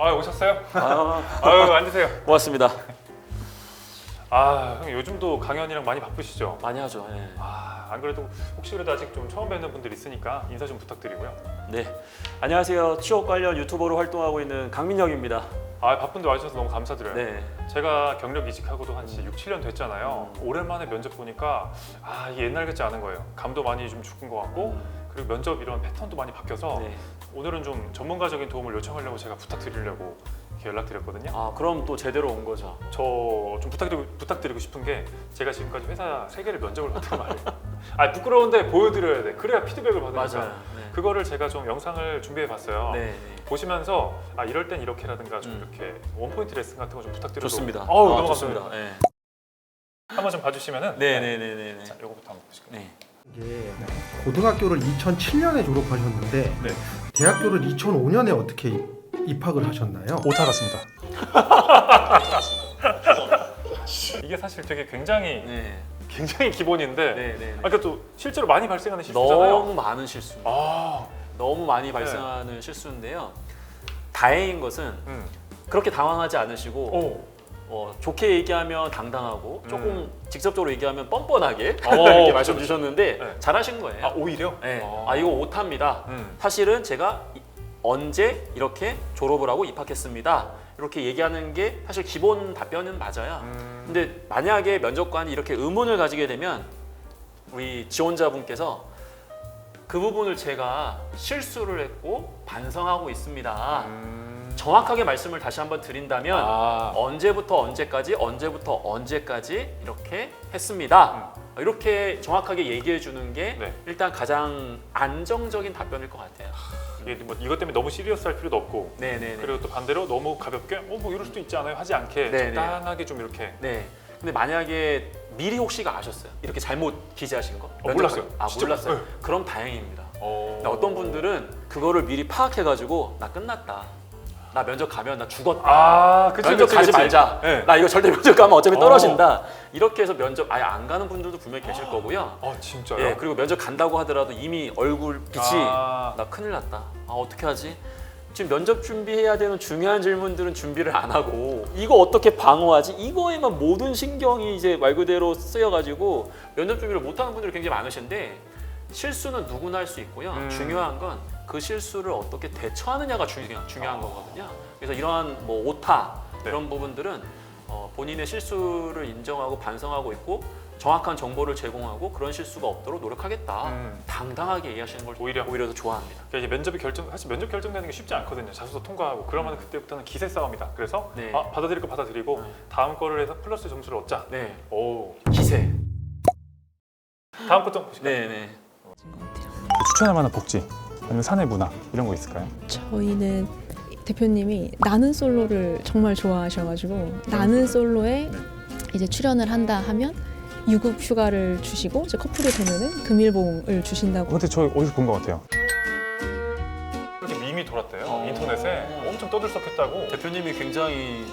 아 오셨어요? 아, 아유 앉으세요. 고맙습니다. 아 형 요즘도 강연이랑 많이 바쁘시죠? 많이 하죠. 예. 안 그래도 혹시 그래도 아직 좀 처음 뵙는 분들 있으니까 인사 좀 부탁드리고요. 네, 안녕하세요. 취업 관련 유튜버로 활동하고 있는 강민혁입니다. 아 바쁜데 와주셔서 너무 감사드려요. 네, 제가 경력 이직하고도 한 6, 7년 됐잖아요. 오랜만에 면접 보니까 이게 옛날 같지 않은 거예요. 감도 많이 좀 죽은 것 같고 그리고 면접 이런 패턴도 많이 바뀌어서 네. 오늘은 좀 전문가적인 도움을 요청하려고 제가 부탁드리려고 이렇게 연락드렸거든요. 아, 그럼 또 제대로 온 거죠. 저 좀 부탁드리고 싶은 게 제가 지금까지 회사 3개를 면접을 봤단 말이에요. 부끄러운데 보여드려야 돼. 그래야 피드백을 받으니까. 맞아요. 네. 그거를 제가 좀 영상을 준비해 봤어요. 네, 네. 보시면서 이럴 땐 이렇게라든가 좀 이렇게 원포인트 레슨 같은 거 좀 부탁드려도 좋습니다. 너무 좋습니다. 감사합니다. 네. 한번 좀 봐주시면은 네. 자, 요거부터 한번 보실게요. 네. 이게 고등학교를 2007년에 졸업하셨는데 네. 대학교를 2005년에 어떻게 입학을 하셨나요? 오타 같습니다. 이게 사실 되게 굉장히 네. 기본인데 네. 그러니까 또 실제로 많이 발생하는 실수잖아요. 너무 많은 실수. 너무 많이 발생하는 실수인데요. 다행인 것은 음. 그렇게 당황하지 않으시고 좋게 얘기하면 당당하고 조금 직접적으로 얘기하면 뻔뻔하게 이렇게 말씀 주셨는데 네. 잘하신 거예요. 오히려? 네. 이거 오타입니다. 음. 사실은 제가 언제 이렇게 졸업을 하고 입학했습니다. 이렇게 얘기하는 게 사실 기본 답변은 맞아요. 근데 만약에 면접관이 이렇게 의문을 가지게 되면 우리 지원자분께서 그 부분을 제가 실수를 했고 반성하고 있습니다. 정확하게 말씀을 다시 한번 드린다면 언제부터 언제까지 이렇게 했습니다. 이렇게 정확하게 얘기해 주는 게 네. 일단 가장 안정적인 답변일 것 같아요. 이게 뭐 이것 때문에 너무 시리어스할 필요도 없고 네네네. 그리고 또 반대로 너무 가볍게 뭐 이럴 수도 있지 않아요? 하지 않게 네네. 적당하게 좀 이렇게 네. 근데 만약에 미리 혹시가 아셨어요? 이렇게 잘못 기재하신 거? 몰랐어요. 진짜 몰랐어요. 네. 그럼 다행입니다. 근데 어떤 분들은 그거를 미리 파악해가지고 나 끝났다. 나 면접 가면 나 죽었다. 면접 가지 말자. 네. 나 이거 절대 면접 가면 어차피 떨어진다. 이렇게 해서 면접 아예 안 가는 분들도 분명히 계실 거고요. 진짜요? 예, 그리고 면접 간다고 하더라도 이미 얼굴 빛이 아. 나 큰일 났다. 어떻게 하지? 지금 면접 준비해야 되는 중요한 질문들은 준비를 안 하고 이거 어떻게 방어하지? 이거에만 모든 신경이 이제 말 그대로 쓰여가지고 면접 준비를 못하는 분들이 굉장히 많으신데 실수는 누구나 할 수 있고요. 중요한 건 그 실수를 어떻게 대처하느냐가 중요한 거거든요. 그래서 이러한 뭐 오타 이런 부분들은 본인의 실수를 인정하고 반성하고 있고 정확한 정보를 제공하고 그런 실수가 없도록 노력하겠다. 당당하게 얘기하시는 걸 오히려 더 좋아합니다. 그러니까 이제 사실 면접 결정되는 게 쉽지 않거든요. 자소서 통과하고 그러면 그때부터는 기세 싸움이다. 그래서 네. 받아들일 거 받아들이고 다음 거를 해서 플러스 점수를 얻자. 네, 오. 기세. 다음 거 좀 보실까요? 네네. 추천할 만한 복지 아니면 사내 문화 이런 거 있을까요? 저희는 대표님이 나는 솔로를 정말 좋아하셔가지고 나는 솔로에 이제 출연을 한다 하면 유급 휴가를 주시고 이제 커플이 되면은 금일봉을 주신다고. 근데 저 어디서 본 것 같아요. 이렇게 밈이 돌았대요. 인터넷에 엄청 떠들썩했다고. 대표님이 굉장히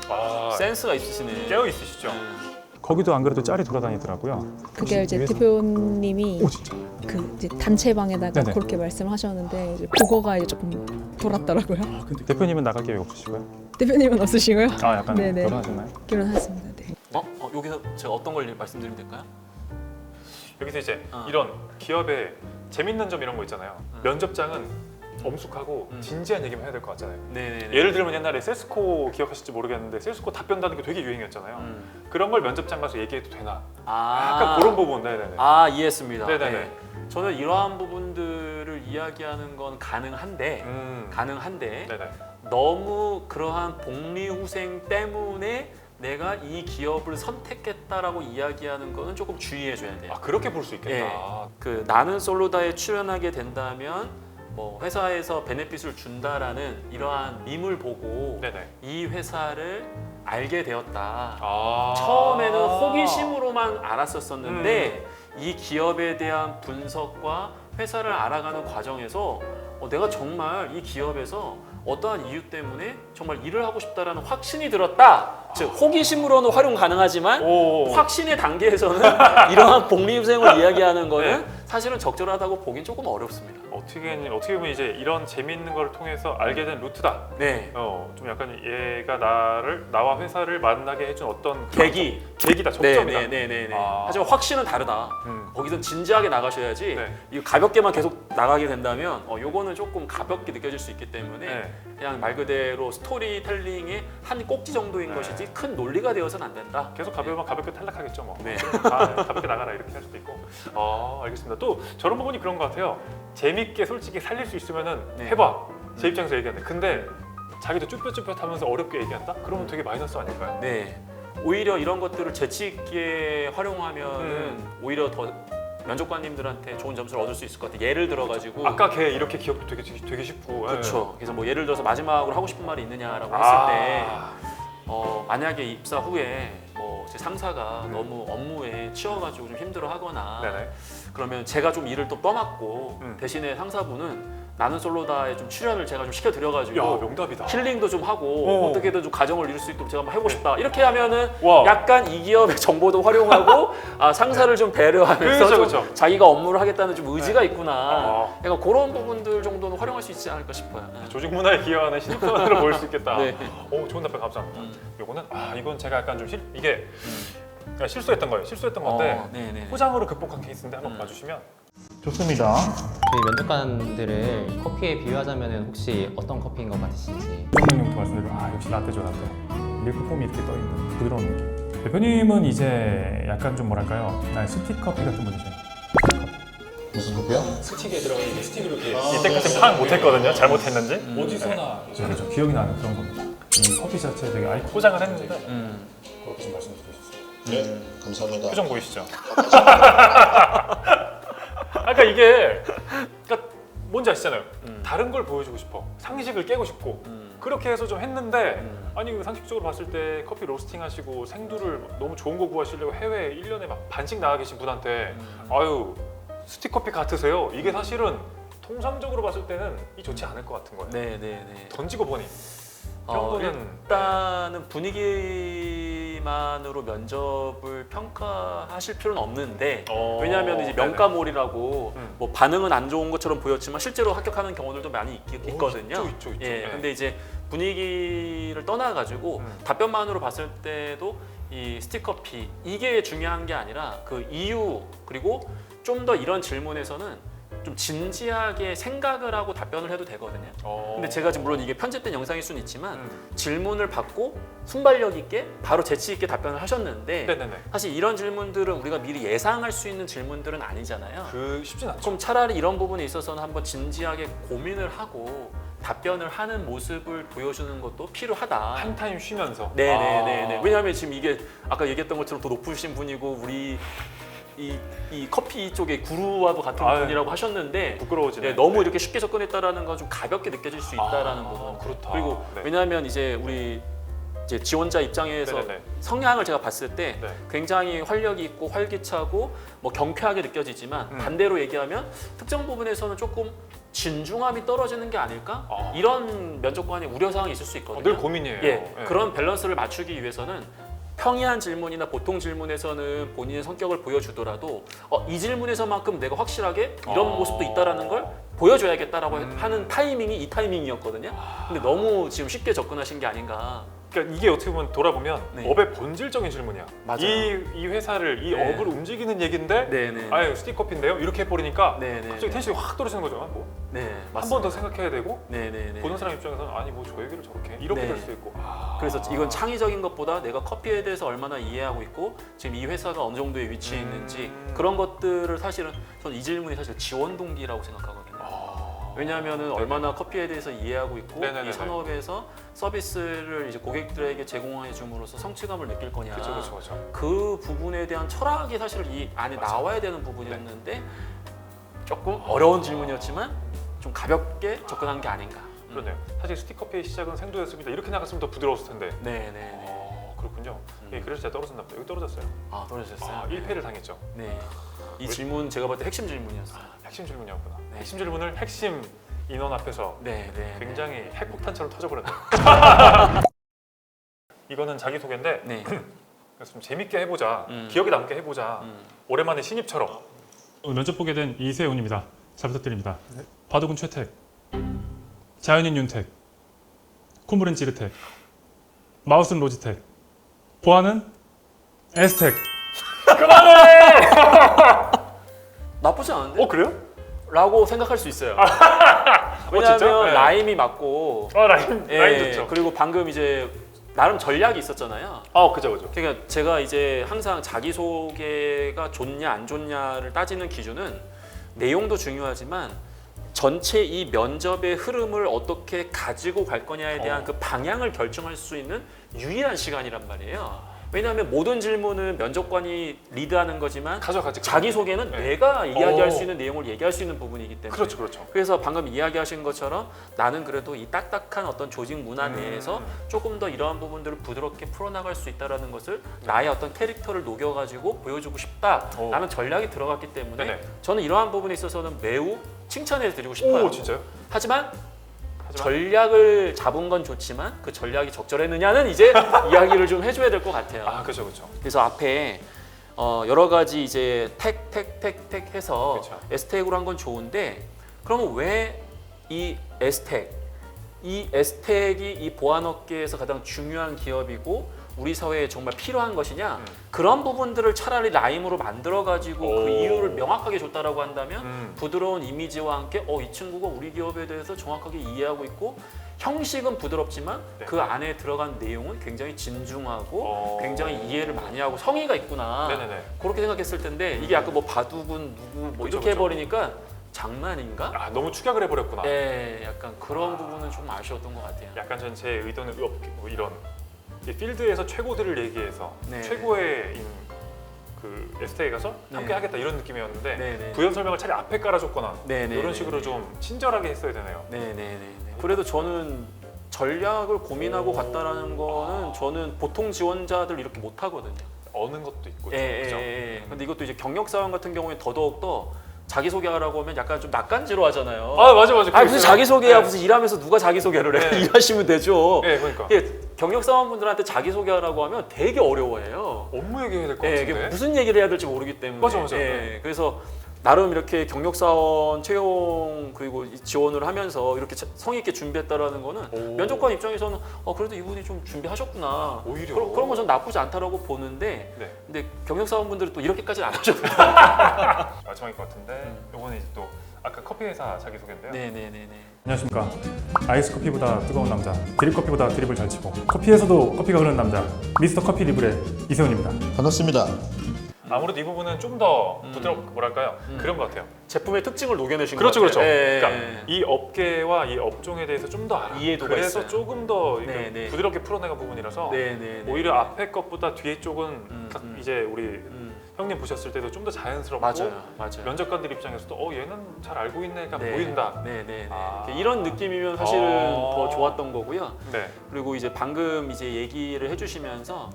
센스가 있으시네. 깨어 있으시죠? 거기도 안 그래도 짤이 돌아다니더라고요. 그게 이제 위에서- 대표님이 진짜. 그 이제 단체방에다가 네네. 그렇게 말씀하셨는데 이제 그거가 이제 조금 돌았더라고요. 대표님은 나갈 계획 없으시고요? 대표님은 없으시고요? 약간 네네. 결혼하셨나요? 결혼하셨습니다. 네. 여기서 제가 어떤 걸 말씀드리면 될까요? 여기서 이제 이런 기업의 재밌는 점 이런 거 있잖아요. 면접장은 엄숙하고 진지한 얘기만 해야 될 것 같잖아요. 네네. 예를 들면 옛날에 셀스코 기억하실지 모르겠는데 셀스코 답변다는 게 되게 유행이었잖아요. 그런 걸 면접장 가서 얘기해도 되나? 약간 그런 부분. 네네네. 이해했습니다. 네네네. 네. 저는 이러한 부분들을 이야기하는 건 가능한데 네네. 너무 그러한 복리후생 때문에 내가 이 기업을 선택했다라고 이야기하는 거는 조금 주의해줘야 돼요. 그렇게 볼 수 있겠다. 예. 그 나는 솔로다에 출연하게 된다면 뭐 회사에서 베네핏을 준다라는 이러한 밈을 보고 네네. 이 회사를 알게 되었다. 아. 처음에는 호기심으로만 알았었는데 이 기업에 대한 분석과 회사를 알아가는 과정에서 내가 정말 이 기업에서 어떠한 이유 때문에 정말 일을 하고 싶다라는 확신이 들었다. 즉 호기심으로는 활용 가능하지만 오. 확신의 단계에서는 이러한 복리후생을 이야기하는 거는 사실은 적절하다고 보긴 조금 어렵습니다. 어떻게 보면 이제 이런 재미있는 걸 통해서 알게 된 루트다. 네. 좀 약간 얘가 나와 회사를 만나게 해준 어떤 계기다, 네, 접점이다. 네네네. 아. 하지만 확신은 다르다. 거기선 진지하게 나가셔야지. 네. 이거 가볍게만 계속 나가게 된다면 요거는 조금 가볍게 느껴질 수 있기 때문에 네. 그냥 말 그대로 스토리텔링의 한 꼭지 정도인 네. 것이지 큰 논리가 되어서는 안 된다. 계속 가볍게 탈락하겠죠 뭐. 네. 가볍게 나가라 이렇게 할 수도 있고. 알겠습니다. 또 저런 부분이 그런 것 같아요. 재밌게 솔직히 살릴 수 있으면은 네. 해봐. 제 입장에서 얘기하는데 근데 자기도 쭈뼛쭈뼛하면서 어렵게 얘기한다? 그러면 되게 마이너스 아닐까요? 네. 오히려 이런 것들을 재치 있게 활용하면은 오히려 더 면접관님들한테 좋은 점수를 얻을 수 있을 것 같아요. 예를 들어가지고 아까 걔 이렇게 기억도 되게 쉽고. 그렇죠. 그래서 뭐 예를 들어서 마지막으로 하고 싶은 말이 있느냐라고 했을 때 만약에 입사 후에 제 상사가 너무 업무에 치여가지고 좀 힘들어하거나 네네. 그러면 제가 좀 일을 또 떠맡고 대신에 상사분은 나는 솔로다에 좀 출연을 제가 좀 시켜드려가지고 야 명답이다. 힐링도 좀 하고 어떻게든 좀 가정을 이룰 수 있도록 제가 한번 해보고 싶다. 이렇게 하면은 와. 약간 이 기업의 정보도 활용하고 상사를 좀 배려하면서 그렇죠, 좀 그렇죠. 자기가 업무를 하겠다는 좀 의지가 있구나. 네. 약간 그런 부분들 정도는 활용할 수 있지 않을까 싶어요. 네. 조직 문화에 기여하는 신입사원으로 보일 수 있겠다. 네. 좋은 답변 감사합니다. 요거는 이건 제가 약간 좀 이게 실수했던 거예요. 실수했던 건데 네네. 포장으로 극복한 케이스인데 한번 봐주시면. 좋습니다. 저희 면접관들을 커피에 비유하자면 혹시 어떤 커피인 것 같으신지? 영양용도 말씀드리고 역시 라떼죠 라떼. 밀크폼이 이렇게 떠 있는 부드러운 느낌. 대표님은 이제 약간 좀 뭐랄까요? 스틱 커피 같은 분이세요. 무슨 커피요? 스틱에 들어가 있는 스틱으로 이렇게 이때까지 파악 못했거든요. 잘못했는지. 어디서나 그렇죠. 기억이 나는 그런 겁니다. 이 커피 자체 되게 아이 포장을 했는데 그렇게 좀 말씀드리셨어요. 네, 감사합니다. 표정 보이시죠? 그러니까 이게 뭔지 아시잖아요. 다른 걸 보여주고 싶어. 상식을 깨고 싶고. 그렇게 해서 좀 했는데 아니 상식적으로 봤을 때 커피 로스팅 하시고 생두를 너무 좋은 거 구하시려고 해외에 1년에 막 반씩 나가 계신 분한테 아유 스틱 커피 같으세요. 이게 사실은 통상적으로 봤을 때는 좋지 않을 것 같은 거예요. 네네네. 던지고 보니 이 정도는 일단은 분위기만으로 면접을 평가하실 필요는 없는데 왜냐하면 이제 명가몰이라고 뭐 반응은 안 좋은 것처럼 보였지만 실제로 합격하는 경우들도 많이 있거든요. 있죠. 예, 네. 근데 이제 분위기를 떠나가지고 답변만으로 봤을 때도 이 스틱커피 이게 중요한 게 아니라 그 이유 그리고 좀 더 이런 질문에서는 좀 진지하게 생각을 하고 답변을 해도 되거든요. 근데 제가 지금 물론 이게 편집된 영상일 수는 있지만 질문을 받고 순발력 있게 바로 재치 있게 답변을 하셨는데 네네네. 사실 이런 질문들은 우리가 미리 예상할 수 있는 질문들은 아니잖아요. 쉽진 않죠. 그럼 차라리 이런 부분에 있어서는 한번 진지하게 고민을 하고 답변을 하는 모습을 보여주는 것도 필요하다. 한 타임 쉬면서. 네네네. 왜냐하면 지금 이게 아까 얘기했던 것처럼 더 높으신 분이고 우리 이 커피 쪽의 구루와도 같은 분이라고 하셨는데 부끄러워지네. 너무 이렇게 쉽게 접근했다라는 건 좀 가볍게 느껴질 수 있다라는 부분. 그렇다. 그리고 네. 왜냐하면 이제 우리 이제 지원자 입장에서 네네네. 성향을 제가 봤을 때 네. 굉장히 활력이 있고 활기차고 뭐 경쾌하게 느껴지지만 반대로 얘기하면 특정 부분에서는 조금 진중함이 떨어지는 게 아닐까? 이런 면접관의 우려사항이 있을 수 있거든요. 늘 고민이에요. 예, 그런 밸런스를 맞추기 위해서는 평이한 질문이나 보통 질문에서는 본인의 성격을 보여주더라도 이 질문에서만큼 내가 확실하게 이런 모습도 있다라는 걸 보여줘야겠다라고 하는 타이밍이 이 타이밍이었거든요. 근데 너무 지금 쉽게 접근하신 게 아닌가. 그러니까 이게 어떻게 보면 돌아보면 네. 업의 본질적인 질문이야. 맞아요. 이 회사를 이 네. 업을 움직이는 얘긴데 네네. 아유 스틱커피인데요? 이렇게 해버리니까 네네. 갑자기 텐션이 확 떨어지는 거죠. 네, 한 번 더 생각해야 되고 네네네. 보는 사람 입장에서는 아니 뭐 저 얘기를 저렇게 해? 이렇게 네. 될 수도 있고 그래서 이건 창의적인 것보다 내가 커피에 대해서 얼마나 이해하고 있고 지금 이 회사가 어느 정도의 위치에 있는지 그런 것들을 사실은 저는 이 질문이 사실 지원 동기라고 생각하거든요. 왜냐하면은 얼마나 커피에 대해서 이해하고 있고 네네네네. 이 산업에서 서비스를 이제 고객들에게 제공해 줌으로써 성취감을 느낄 거냐. 그렇죠. 그 부분에 대한 철학이 사실 이 안에 나와야 되는 부분이었는데 조금 어려운 질문이었지만 좀 가볍게 접근한 게 아닌가. 그러네요. 사실 스틱커피의 시작은 생두였습니다. 이렇게 나갔으면 더 부드러웠을 텐데. 네네네. 그렇군요. 예, 그래서 제가 떨어졌나 보다. 여기 떨어졌어요. 떨어졌어요. 1패를 당했죠. 네. 이 질문 제가 봤을 때 핵심 질문이었어요. 핵심 질문이었구나. 네. 핵심 질문을 핵심 인원 앞에서 네. 굉장히 핵폭탄처럼 터져버렸네요. 이거는 자기소개인데 네. 그래서 좀 재밌게 해보자, 음. 기억에 남게 해보자. 오랜만에 신입처럼 오늘 면접 보게 된 이세훈입니다. 잘 부탁드립니다. 바둑은 최택, 자연인 윤택, 콧물은 찌르택, 마우스는 로지텍, 보안은 에스텍. 나쁘지 않은데? 그래요? 라고 생각할 수 있어요. 진짜? 왜냐하면 네. 라임이 맞고 라인 예, 좋죠. 그리고 방금 이제 나름 전략이 있었잖아요. 그죠. 그러니까 제가 이제 항상 자기소개가 좋냐 안 좋냐를 따지는 기준은 내용도 중요하지만 전체 이 면접의 흐름을 어떻게 가지고 갈 거냐에 대한 그 방향을 결정할 수 있는 유일한 시간이란 말이에요. 왜냐하면 모든 질문은 면접관이 리드하는 거지만 가져가지. 자기소개는 네. 내가 이야기할 수 있는 내용을 얘기할 수 있는 부분이기 때문에 그렇죠. 그래서 방금 이야기하신 것처럼 나는 그래도 이 딱딱한 어떤 조직 문화 내에서 조금 더 이러한 부분들을 부드럽게 풀어나갈 수 있다는 것을 나의 어떤 캐릭터를 녹여가지고 보여주고 싶다라는 전략이 들어갔기 때문에 네네. 저는 이러한 부분에 있어서는 매우 칭찬해드리고 싶어요. 진짜요? 하지만 전략을 잡은 건 좋지만 그 전략이 적절했느냐는 이제 이야기를 좀 해줘야 될 것 같아요. 그죠. 그래서 앞에 여러 가지 이제 택 해서 그쵸. 에스텍으로 한 건 좋은데 그러면 왜 이 에스텍, 이 에스텍이 이 보안업계에서 가장 중요한 기업이고 우리 사회에 정말 필요한 것이냐 그런 부분들을 차라리 라임으로 만들어가지고 그 이유를 명확하게 줬다라고 한다면 부드러운 이미지와 함께 이 친구가 우리 기업에 대해서 정확하게 이해하고 있고 형식은 부드럽지만 네. 그 안에 들어간 내용은 굉장히 진중하고 굉장히 이해를 많이 하고 성의가 있구나 네네네. 그렇게 생각했을 텐데 이게 아까 뭐 바둑은 누구 뭐 그쵸, 이렇게 그쵸. 해버리니까 장난인가? 너무 축약을 해버렸구나. 네, 약간 그런 부분은 좀 아쉬웠던 것 같아요. 약간 전 제 의도는 뭐 이런 이 필드에서 최고들을 얘기해서 네. 최고의 그 에스테에 가서 네. 함께 하겠다 이런 느낌이었는데 네네. 부연 설명을 차라리 앞에 깔아줬거나 네네. 이런 식으로 좀 친절하게 했어야 되네요. 네네네. 그래도 저는 전략을 고민하고 갔다라는 거는 저는 보통 지원자들 이렇게 못 하거든요. 어는 것도 있고. 그죠? 근데 이것도 이제 경력 사원 같은 경우에 더더욱 더 자기소개하라고 하면 약간 좀 낯간지로 하잖아요. 맞아. 무슨 자기소개야 무슨 일하면서 누가 자기소개를 해? 네. 일하시면 되죠. 네, 그러니까 이게 경력 사원분들한테 자기소개하라고 하면 되게 어려워해요. 업무 얘기해야 될 것 이게 같은데. 무슨 얘기를 해야 될지 모르기 때문에. 맞아. 네. 그래서 나름 이렇게 경력사원 채용 그리고 지원을 하면서 이렇게 성의 있게 준비했다라는 거는 면접관 입장에서는 그래도 이분이 좀 준비하셨구나. 오히려. 그런 건 전 나쁘지 않다라고 보는데 네. 근데 경력사원분들이 또 이렇게까지는 안 하셔도 돼요. 마지막일 것 같은데 요거는 이제 또 아까 커피 회사 자기소개인데요. 네네네네. 안녕하십니까. 아이스 커피보다 뜨거운 남자, 드립 커피보다 드립을 잘 치고 커피에서도 커피가 흐르는 남자, 미스터 커피 리블의 이세훈입니다. 반갑습니다. 아무래도 이 부분은 좀 더 부드럽고 뭐랄까요 그런 것 같아요. 제품의 특징을 녹여내신 그렇죠. 것 같아요. 그러니까 이 업계와 이 업종에 대해서 좀 더 알아. 이해도가 그래서 있어요. 조금 더 네. 부드럽게 풀어내간 부분이라서 네네. 오히려 앞에 것보다 뒤에 쪽은 이제 우리 형님 보셨을 때도 좀 더 자연스럽고 맞아요. 면접관들 입장에서도 얘는 잘 알고 있네가 네. 보인다. 네네. 아. 이런 느낌이면 사실은 더 좋았던 거고요. 네. 그리고 이제 방금 이제 얘기를 해주시면서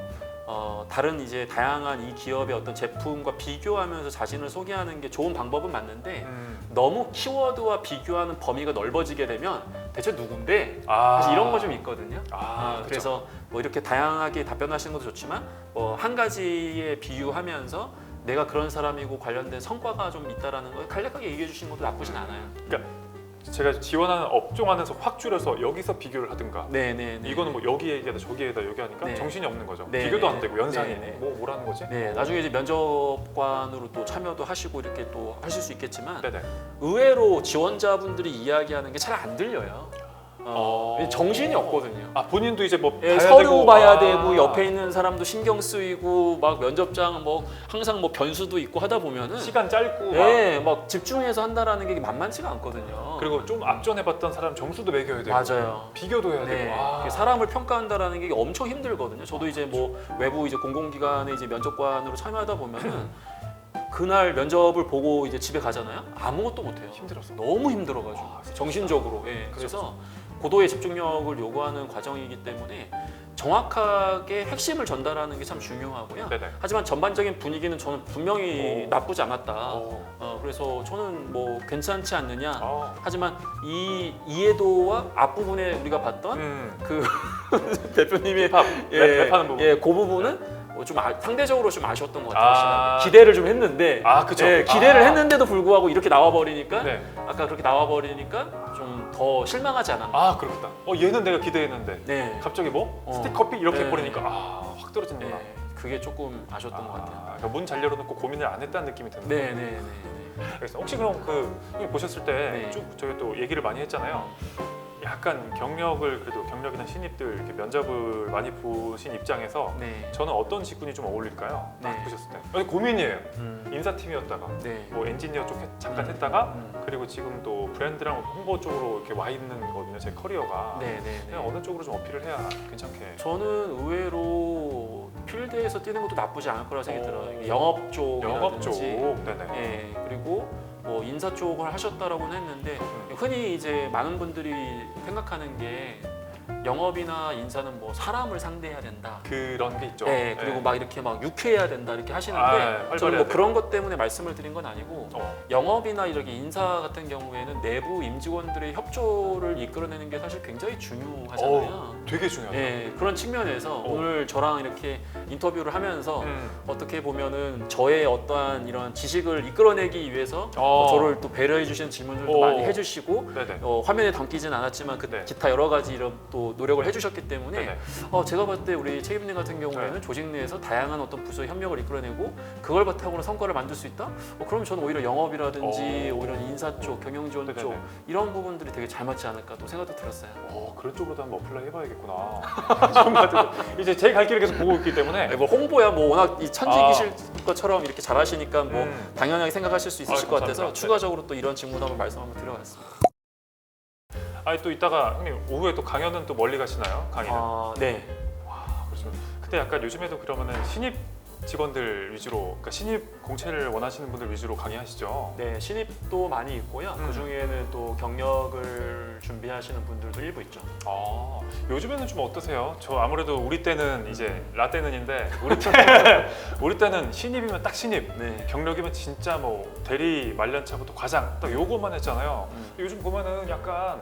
다른 이제 다양한 이 기업의 어떤 제품과 비교하면서 자신을 소개하는 게 좋은 방법은 맞는데 너무 키워드와 비교하는 범위가 넓어지게 되면 대체 누군데? 사실 이런 거 좀 있거든요. 그래서 뭐 이렇게 다양하게 답변하시는 것도 좋지만 뭐 한 가지에 비유하면서 내가 그런 사람이고 관련된 성과가 좀 있다라는 걸 간략하게 얘기해 주시는 것도 나쁘진 않아요. 그러니까 제가 지원하는 업종 안에서 확 줄여서 여기서 비교를 하든가. 네네. 이거는 뭐 여기 얘기하다 저기 얘기하다 여기 하니까 네. 정신이 없는 거죠. 네. 비교도 안 되고 연상이 네. 뭐라는 거지? 네, 나중에 이제 면접관으로 또 참여도 하시고 이렇게 또 하실 수 있겠지만 네네. 의외로 지원자분들이 이야기하는 게 잘 안 들려요. 정신이 없거든요. 본인도 이제 뭐 예, 봐야 서류 되고, 봐야 되고 옆에 있는 사람도 신경 쓰이고 막 면접장 뭐 항상 뭐 변수도 있고 하다 보면은 시간 짧고 막 예, 막 집중해서 한다라는 게 만만치가 않거든요. 그리고 좀 앞전해봤던 사람 점수도 매겨야 되고 맞아요. 비교도 해야 네, 되고 사람을 평가한다라는 게 엄청 힘들거든요. 저도 이제 뭐 외부 이제 공공기관에 이제 면접관으로 참여하다 보면은 그날 면접을 보고 이제 집에 가잖아요. 아무것도 못해요. 힘들었어. 너무 힘들어가지고 정신적으로. 예, 그래서 고도의 집중력을 요구하는 과정이기 때문에 정확하게 핵심을 전달하는 게 참 중요하고요. 네네. 하지만 전반적인 분위기는 저는 분명히 나쁘지 않았다. 어. 그래서 저는 뭐 괜찮지 않느냐. 어. 하지만 이 이해도와 앞부분에 우리가 봤던 음. 그 대표님의 랩하는 부분. 그 부분은 좀 상대적으로 좀 아쉬웠던 것 같아요. 아. 기대를 좀 했는데 아, 그쵸. 기대를 아. 했는데도 불구하고 이렇게 나와버리니까 네. 아까 그렇게 나와버리니까 좀 더 실망하지 않았나. 아 그렇다. 얘는 내가 기대했는데 네. 갑자기 뭐 어. 스틱 커피 이렇게 네. 해버리니까 확 떨어지는구나. 네. 그게 조금 아쉬웠던 것 같아요. 그러니까 문 잘 열어놓고 고민을 안 했다는 느낌이 드는 거예요. 네네네. 그래서 혹시 그럼 형님 보셨을 때 네. 쭉 저희 또 얘기를 많이 했잖아요. 약간 그래도 경력이나 신입들 이렇게 면접을 많이 보신 입장에서 네. 저는 어떤 직군이 좀 어울릴까요? 딱 네. 보셨을 때 고민이에요. 인사팀이었다가 네. 뭐 엔지니어 쪽 잠깐 했다가 그리고 지금 또 브랜드랑 홍보 쪽으로 이렇게 와 있는 거거든요. 제 커리어가 네네네. 그냥 어느 쪽으로 좀 어필을 해야 괜찮게. 저는 의외로 필드에서 뛰는 것도 나쁘지 않을 거라 생각이 들어요. 영업 쪽이라든지 영업 쪽, 네네. 예, 그리고 뭐 인사 쪽을 하셨다라고는 했는데 흔히 이제 많은 분들이 생각하는 게 영업이나 인사는 뭐 사람을 상대해야 된다. 그런 게 있죠. 네, 그리고 막 이렇게 막 유쾌해야 된다 이렇게 하시는데 활발해야 저는 뭐 돼. 그런 것 때문에 말씀을 드린 건 아니고 어. 영업이나 이렇게 인사 같은 경우에는 내부 임직원들의 협조를 이끌어내는 게 사실 굉장히 중요하잖아요. 되게 중요하죠. 네, 그런 측면에서 오늘 저랑 이렇게 인터뷰를 하면서 음. 어떻게 보면은 저의 어떠한 이런 지식을 이끌어내기 위해서 저를 또 배려해 주시는 질문들도 많이 해주시고 네네. 화면에 담기진 않았지만 네. 기타 여러 가지 이런 또 노력을 해주셨기 때문에 네네. 제가 봤을 때 우리 책임님 같은 경우에는 네. 조직 내에서 다양한 어떤 부서의 협력을 이끌어내고 그걸 바탕으로 성과를 만들 수 있다? 그럼 저는 오히려 영업이라든지 오히려 인사 쪽, 경영 지원 네네네. 쪽 이런 부분들이 되게 잘 맞지 않을까 또 생각도 들었어요. 그런 쪽으로도 한번 어플라이 해봐야겠구나. 좀 같은 이제 제 갈 길을 계속 보고 있기 때문에. 뭐 홍보야 뭐 워낙 이 천직이실 것처럼 이렇게 잘하시니까 뭐 당연하게 생각하실 수 있으실 것 같아서 감사합니다. 추가적으로 또 이런 질문 한번 말씀 한번 드려봤습니다. 또 이따가 형님 오후에 또 강연은 또 멀리 가시나요? 강의는? 네. 그렇습니다. 근데 약간 요즘에도 그러면은 신입 직원들 위주로, 그러니까 신입 공채를 원하시는 분들 위주로 강의하시죠? 네, 신입도 많이 있고요. 그 중에는 또 경력을 준비하시는 분들도 일부 있죠. 요즘에는 좀 어떠세요? 저 아무래도 우리 때는 이제 라떼는인데 우리 때는 신입이면 딱 신입, 네. 경력이면 진짜 뭐 대리 말년차부터 과장 딱 요거만 했잖아요. 요즘 보면은 약간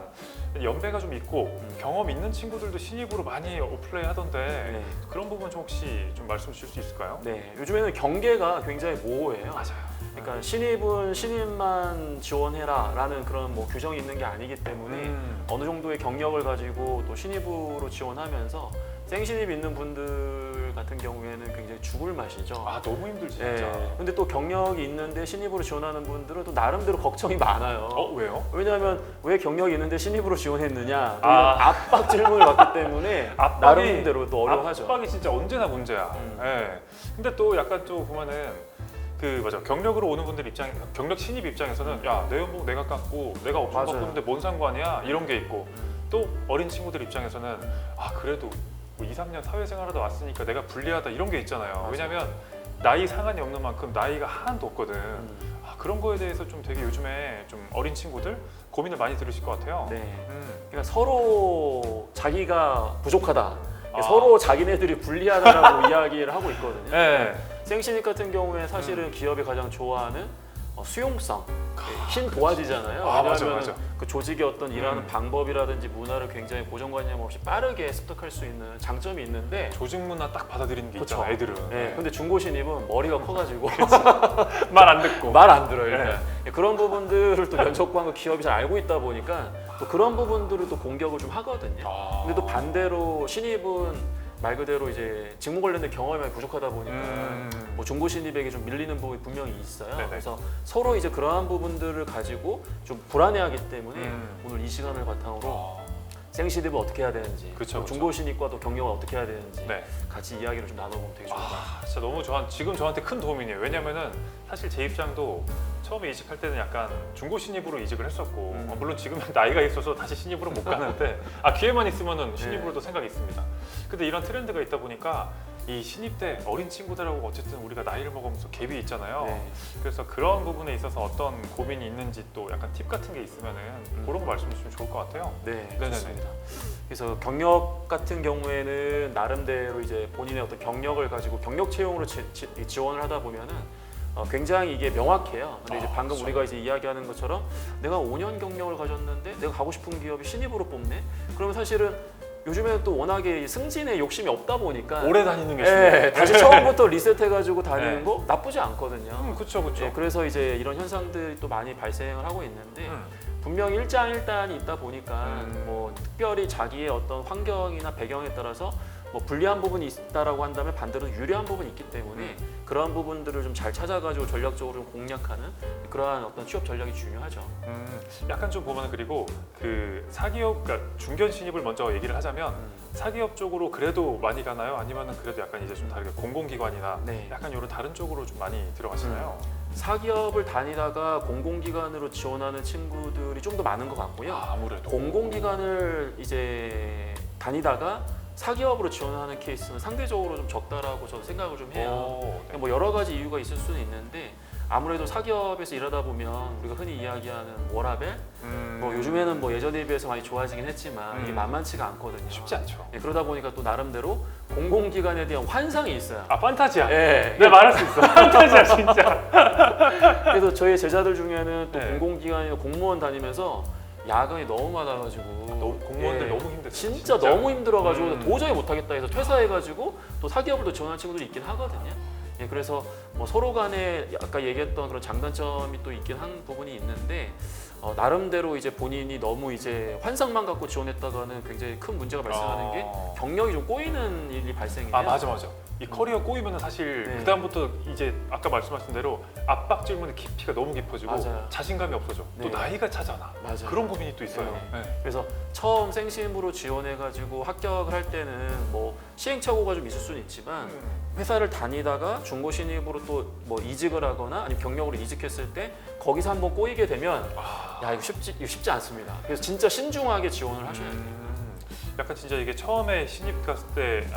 연배가 좀 있고 경험 있는 친구들도 신입으로 많이 어플라이 하던데 네. 그런 부분 좀 혹시 좀 말씀 주실 수 있을까요? 네, 요즘에는 경계가 굉장히 모호해요. 맞아요. 그러니까 신입은 신입만 지원해라라는 그런 뭐 규정이 있는 게 아니기 때문에 어느 정도의 경력을 가지고 또 신입으로 지원하면서 생신입 있는 분들 같은 경우에는 굉장히 죽을 맛이죠. 너무 힘들지 진짜. 네. 근데 또 경력이 있는데 신입으로 지원하는 분들은 또 나름대로 걱정이 많아요. 왜요? 왜냐하면 왜 경력이 있는데 신입으로 지원했느냐 이런 압박 질문을 받기 때문에 나름대로 또 어려워하죠. 압박이 진짜 언제나 문제야. 예. 근데 또 약간 또 보면은 맞아, 경력으로 오는 분들 경력 신입 입장에서는 야, 내 연봉 내가 깎고 내가 엄청 맞아요. 바꾸는데 뭔 상관이야? 이런 게 있고 또 어린 친구들 입장에서는 그래도 뭐 2, 3년 사회생활하다 왔으니까 내가 불리하다 이런 게 있잖아요. 맞아요. 왜냐면 나이 상한이 없는 만큼 나이가 하나도 없거든. 그런 거에 대해서 좀 되게 요즘에 좀 어린 친구들 고민을 많이 들으실 것 같아요. 네. 그러니까 서로 자기가 부족하다. 서로 서로 자기네들이 불리하다라고 이야기를 하고 있거든요. 네. 생신입 같은 경우에 사실은 기업이 가장 좋아하는 수용성, 흰 도화지잖아요. 맞아, 왜냐하면 맞아. 그 조직의 어떤 일하는 방법이라든지 문화를 굉장히 고정관념 없이 빠르게 습득할 수 있는 장점이 있는데 조직 문화 딱 받아들이는 게 그쵸. 있잖아, 애들은. 네, 근데 중고 신입은 머리가 커가지고 말 안 듣고. 말 안 들어요. 일단. 그런 부분들을 또 면접관과 기업이 잘 알고 있다 보니까 또 그런 부분들을 또 공격을 좀 하거든요. 근데 또 반대로 신입은 말 그대로 이제 직무 관련된 경험이 많이 부족하다 보니까 뭐 중고 신입에게 좀 밀리는 부분이 분명히 있어요. 네네. 그래서 서로 이제 그러한 부분들을 가지고 좀 불안해하기 때문에 오늘 이 시간을 바탕으로 생신입을 어떻게 해야 되는지, 그쵸, 그쵸. 중고 신입과 또 경력을 어떻게 해야 되는지 네. 같이 이야기를 좀 나눠보면 되게 좋을 것 같아요. 진짜 너무 지금 저한테 큰 도움이네요. 왜냐면은 사실 제 입장도 처음에 이직할 때는 약간 중고 신입으로 이직을 했었고 물론 지금은 나이가 있어서 다시 신입으로 못 가는데 기회만 있으면은 신입으로도 생각이 있습니다. 근데 이런 트렌드가 있다 보니까 이 신입 때 어린 친구들하고 어쨌든 우리가 나이를 먹으면서 갭이 있잖아요. 네. 그래서 그런 부분에 있어서 어떤 고민이 있는지 또 약간 팁 같은 게 있으면은 그런 거 말씀 주시면 좋을 것 같아요. 네, 네네네. 좋습니다. 그래서 경력 같은 경우에는 나름대로 이제 본인의 어떤 경력을 가지고 경력 채용으로 지원을 하다 보면은 굉장히 이게 명확해요. 근데 이제 방금 그렇죠. 우리가 이제 이야기하는 것처럼 내가 5년 경력을 가졌는데 내가 가고 싶은 기업이 신입으로 뽑네. 그러면 사실은 요즘에는 또 워낙에 승진에 욕심이 없다 보니까 오래 다니는 게 예, 중요해요. 다시 처음부터 리셋해가지고 다니는 네. 거 나쁘지 않거든요. 그렇죠, 그렇죠. 예, 그래서 이제 이런 현상들이 또 많이 발생을 하고 있는데 분명히 일장일단이 있다 보니까 뭐 특별히 자기의 어떤 환경이나 배경에 따라서 뭐 불리한 부분이 있다라고 한다면 반대로 유리한 부분이 있기 때문에 그러한 부분들을 좀 잘 찾아가지고 전략적으로 좀 공략하는 그러한 어떤 취업 전략이 중요하죠. 약간 좀 보면 그리고 그 사기업, 그러니까 중견 신입을 먼저 얘기를 하자면 사기업 쪽으로 그래도 많이 가나요? 아니면은 그래도 약간 이제 좀 다르게 공공기관이나 네. 약간 이런 다른 쪽으로 좀 많이 들어가시나요? 사기업을 다니다가 공공기관으로 지원하는 친구들이 좀 더 많은 것 같고요. 아무래도 공공기관을 이제 다니다가 사기업으로 지원하는 케이스는 상대적으로 좀 적다라고 저는 생각을 좀 해요. 네. 뭐 여러 가지 이유가 있을 수는 있는데 아무래도 사기업에서 일하다 보면 우리가 흔히 이야기하는 워라밸, 뭐 요즘에는 뭐 예전에 비해서 많이 좋아지긴 했지만 이게 만만치가 않거든요. 쉽지 않죠. 예, 그러다 보니까 또 나름대로 공공기관에 대한 환상이 있어요. 아, 판타지야. 예. 네, 말할 수 있어. 판타지야, 진짜. 그래서 저희 제자들 중에는 또 네. 공공기관이나 공무원 다니면서 야근이 너무 많아가지고 공무원들 예, 너무 힘들어요. 진짜 너무 힘들어가지고 도저히 못하겠다 해서 아. 퇴사해가지고 또 사기업을 또 지원하는 친구들이 있긴 하거든요. 예, 그래서 뭐 서로 간에 아까 얘기했던 그런 장단점이 또 있긴 한 부분이 있는데 나름대로 이제 본인이 너무 이제 환상만 갖고 지원했다가는 굉장히 큰 문제가 발생하는 게 경력이 좀 꼬이는 일이 발생해요. 아, 맞아. 이 커리어 꼬이면 사실 네. 그다음부터 이제 아까 말씀하신 대로 압박 질문의 깊이가 너무 깊어지고 맞아요. 자신감이 없어져. 네. 또 나이가 차잖아. 맞아요. 그런 고민이 또 있어요. 네. 네. 그래서 처음 생심으로 지원해가지고 합격을 할 때는 뭐 시행착오가 좀 있을 수는 있지만 회사를 다니다가 중고 신입으로 또 뭐 이직을 하거나 아니면 경력으로 이직했을 때 거기서 한번 꼬이게 되면 야 이거 쉽지 않습니다. 그래서 진짜 신중하게 지원을 하셔야 돼요. 약간 진짜 이게 처음에 신입 갔을 때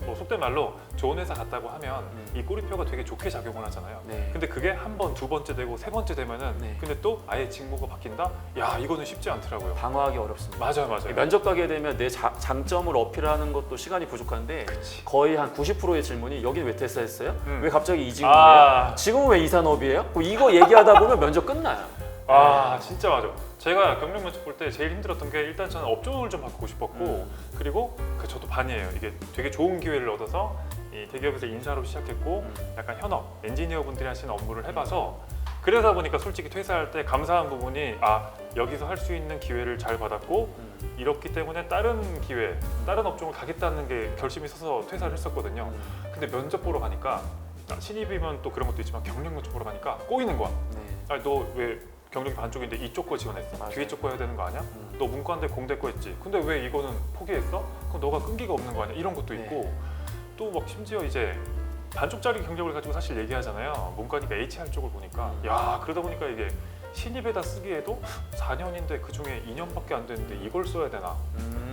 뭐 속된 말로 좋은 회사 갔다고 하면 이 꼬리표가 되게 좋게 작용을 하잖아요. 네. 근데 그게 한 번, 두 번째 되고 세 번째 되면은 네. 근데 또 아예 직무가 바뀐다? 야, 이거는 쉽지 않더라고요. 방어하기 어렵습니다. 맞아요. 면접 가게 되면 내 장점을 어필하는 것도 시간이 부족한데 그치. 거의 한 90%의 질문이 여기는 왜 퇴사했어요? 왜 갑자기 이직을 아. 해요? 지금은 왜 이 산업이에요? 뭐 이거 얘기하다 보면 면접 끝나요. 아, 진짜 맞아. 제가 경력 면접 볼 때 제일 힘들었던 게 일단 저는 업종을 좀 바꾸고 싶었고 그리고 저도 반이에요. 이게 되게 좋은 기회를 얻어서 이 대기업에서 인사로 시작했고 약간 현업, 엔지니어 분들이 하시는 업무를 해봐서 그러다 보니까 솔직히 퇴사할 때 감사한 부분이 여기서 할 수 있는 기회를 잘 받았고 이렇기 때문에 다른 기회, 다른 업종을 가겠다는 게 결심이 있어서 퇴사를 했었거든요. 근데 면접 보러 가니까 신입이면 또 그런 것도 있지만 경력 면접 보러 가니까 꼬이는 거야. 네. 너 왜 경력이 반쪽인데 이쪽 거 지원했어? 맞아요. 뒤에 쪽 거 해야 되는 거 아니야? 너 문과인데 공대 거 했지? 근데 왜 이거는 포기했어? 그럼 너가 끈기가 없는 거 아니야? 이런 것도 있고 또 막 심지어 이제 반쪽짜리 경력을 가지고 사실 얘기하잖아요. 문과니까 HR 쪽을 보니까 야, 그러다 보니까 이게 신입에다 쓰기에도 4년인데 그 중에 2년밖에 안 됐는데 이걸 써야 되나?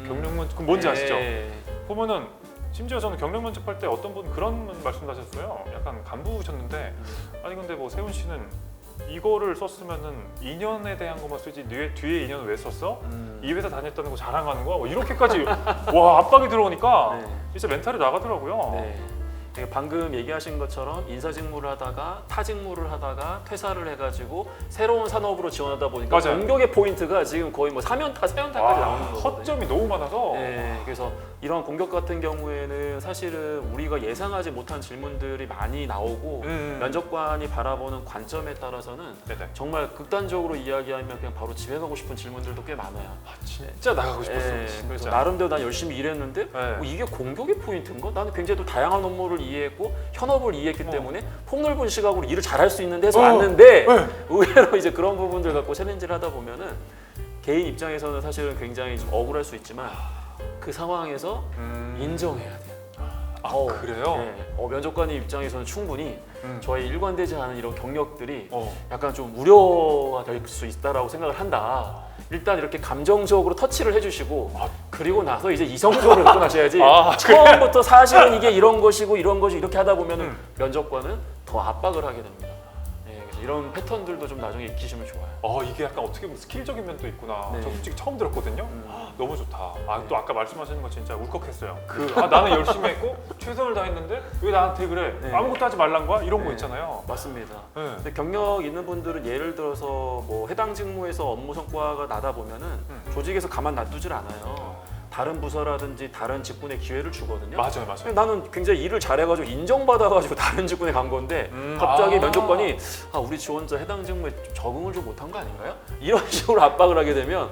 경력 면접 그럼 뭔지 아시죠? 네. 보면은 심지어 저는 경력 면접할 때 어떤 분 그런 말씀하셨어요. 약간 간부셨는데 아니 근데 뭐 세훈 씨는 이거를 썼으면은 2년에 대한 것만 쓰지 뒤에 2년은 왜 썼어? 이 회사 다녔다는 거 자랑하는 거야? 뭐 이렇게까지 와 압박이 들어오니까 네. 진짜 멘탈이 나가더라고요. 네. 방금 얘기하신 것처럼 인사 직무를 하다가 타 직무를 하다가 퇴사를 해가지고 새로운 산업으로 지원하다 보니까 맞아요. 공격의 포인트가 지금 거의 뭐 4년타, 4년타까지 나오는 거거든요. 허점이 너무 많아서 네, 그래서 이런 공격 같은 경우에는 사실은 우리가 예상하지 못한 질문들이 많이 나오고 면접관이 바라보는 관점에 따라서는 네네. 정말 극단적으로 이야기하면 그냥 바로 집에 가고 싶은 질문들도 꽤 많아요. 진짜 나가고 싶었어요. 네, 그래서 진짜. 나름대로 난 열심히 일했는데 네. 이게 공격의 포인트인가? 나는 굉장히 또 다양한 업무를 이해했고 현업을 이해했기 때문에 폭넓은 시각으로 일을 잘할 수 있는데 해서 왔는데 의외로 이제 그런 부분들 갖고 챌린지를 하다 보면은 개인 입장에서는 사실은 굉장히 좀 억울할 수 있지만 그 상황에서 인정해야 돼요. 그래요? 네. 면접관의 입장에서는 충분히 저의 일관되지 않은 이런 경력들이 약간 좀 우려가 될 수 있다라고 생각을 한다. 일단 이렇게 감정적으로 터치를 해주시고 그리고 나서 이제 이성적으로 접근하셔야지 처음부터 사실은 이게 이런 것이고 이런 것이 이렇게 하다 보면 면접관은 더 압박을 하게 됩니다. 네, 그래서 이런 패턴들도 좀 나중에 익히시면 좋아요. 이게 약간 어떻게 보면 스킬적인 면도 있구나. 네. 저 솔직히 처음 들었거든요. 너무 좋다. 또 아까 말씀하시는 거 진짜 울컥했어요. 나는 열심히 했고 최선을 다했는데 왜 나한테 그래? 네. 아무것도 하지 말란 거야? 이런 거 네. 있잖아요. 맞습니다. 네. 근데 경력 있는 분들은 예를 들어서 뭐 해당 직무에서 업무 성과가 나다 보면은 조직에서 가만 놔두질 않아요. 다른 부서라든지 다른 직군에 기회를 주거든요. 맞아요, 맞아요. 나는 굉장히 일을 잘해가지고 인정받아가지고 다른 직군에 간 건데 갑자기 면접관이 우리 지원자 해당 직무에 좀 적응을 좀 못한 거 아닌가요? 이런 식으로 압박을 하게 되면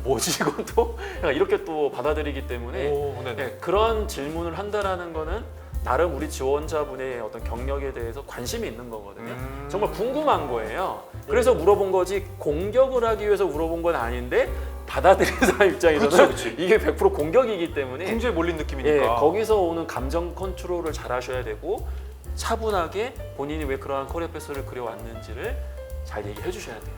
뭐지 이건 또 약간 이렇게 또 받아들이기 때문에 오, 네네. 네, 그런 질문을 한다라는 거는 나름 우리 지원자분의 어떤 경력에 대해서 관심이 있는 거거든요. 정말 궁금한 거예요. 그래서 물어본 거지 공격을 하기 위해서 물어본 건 아닌데 받아들이는 사람 입장에서는 그치. 이게 100% 공격이기 때문에 궁지에 몰린 느낌이니까. 예, 거기서 오는 감정 컨트롤을 잘 하셔야 되고 차분하게 본인이 왜 그러한 커리어 패스를 그려왔는지를 잘 얘기해 주셔야 돼요.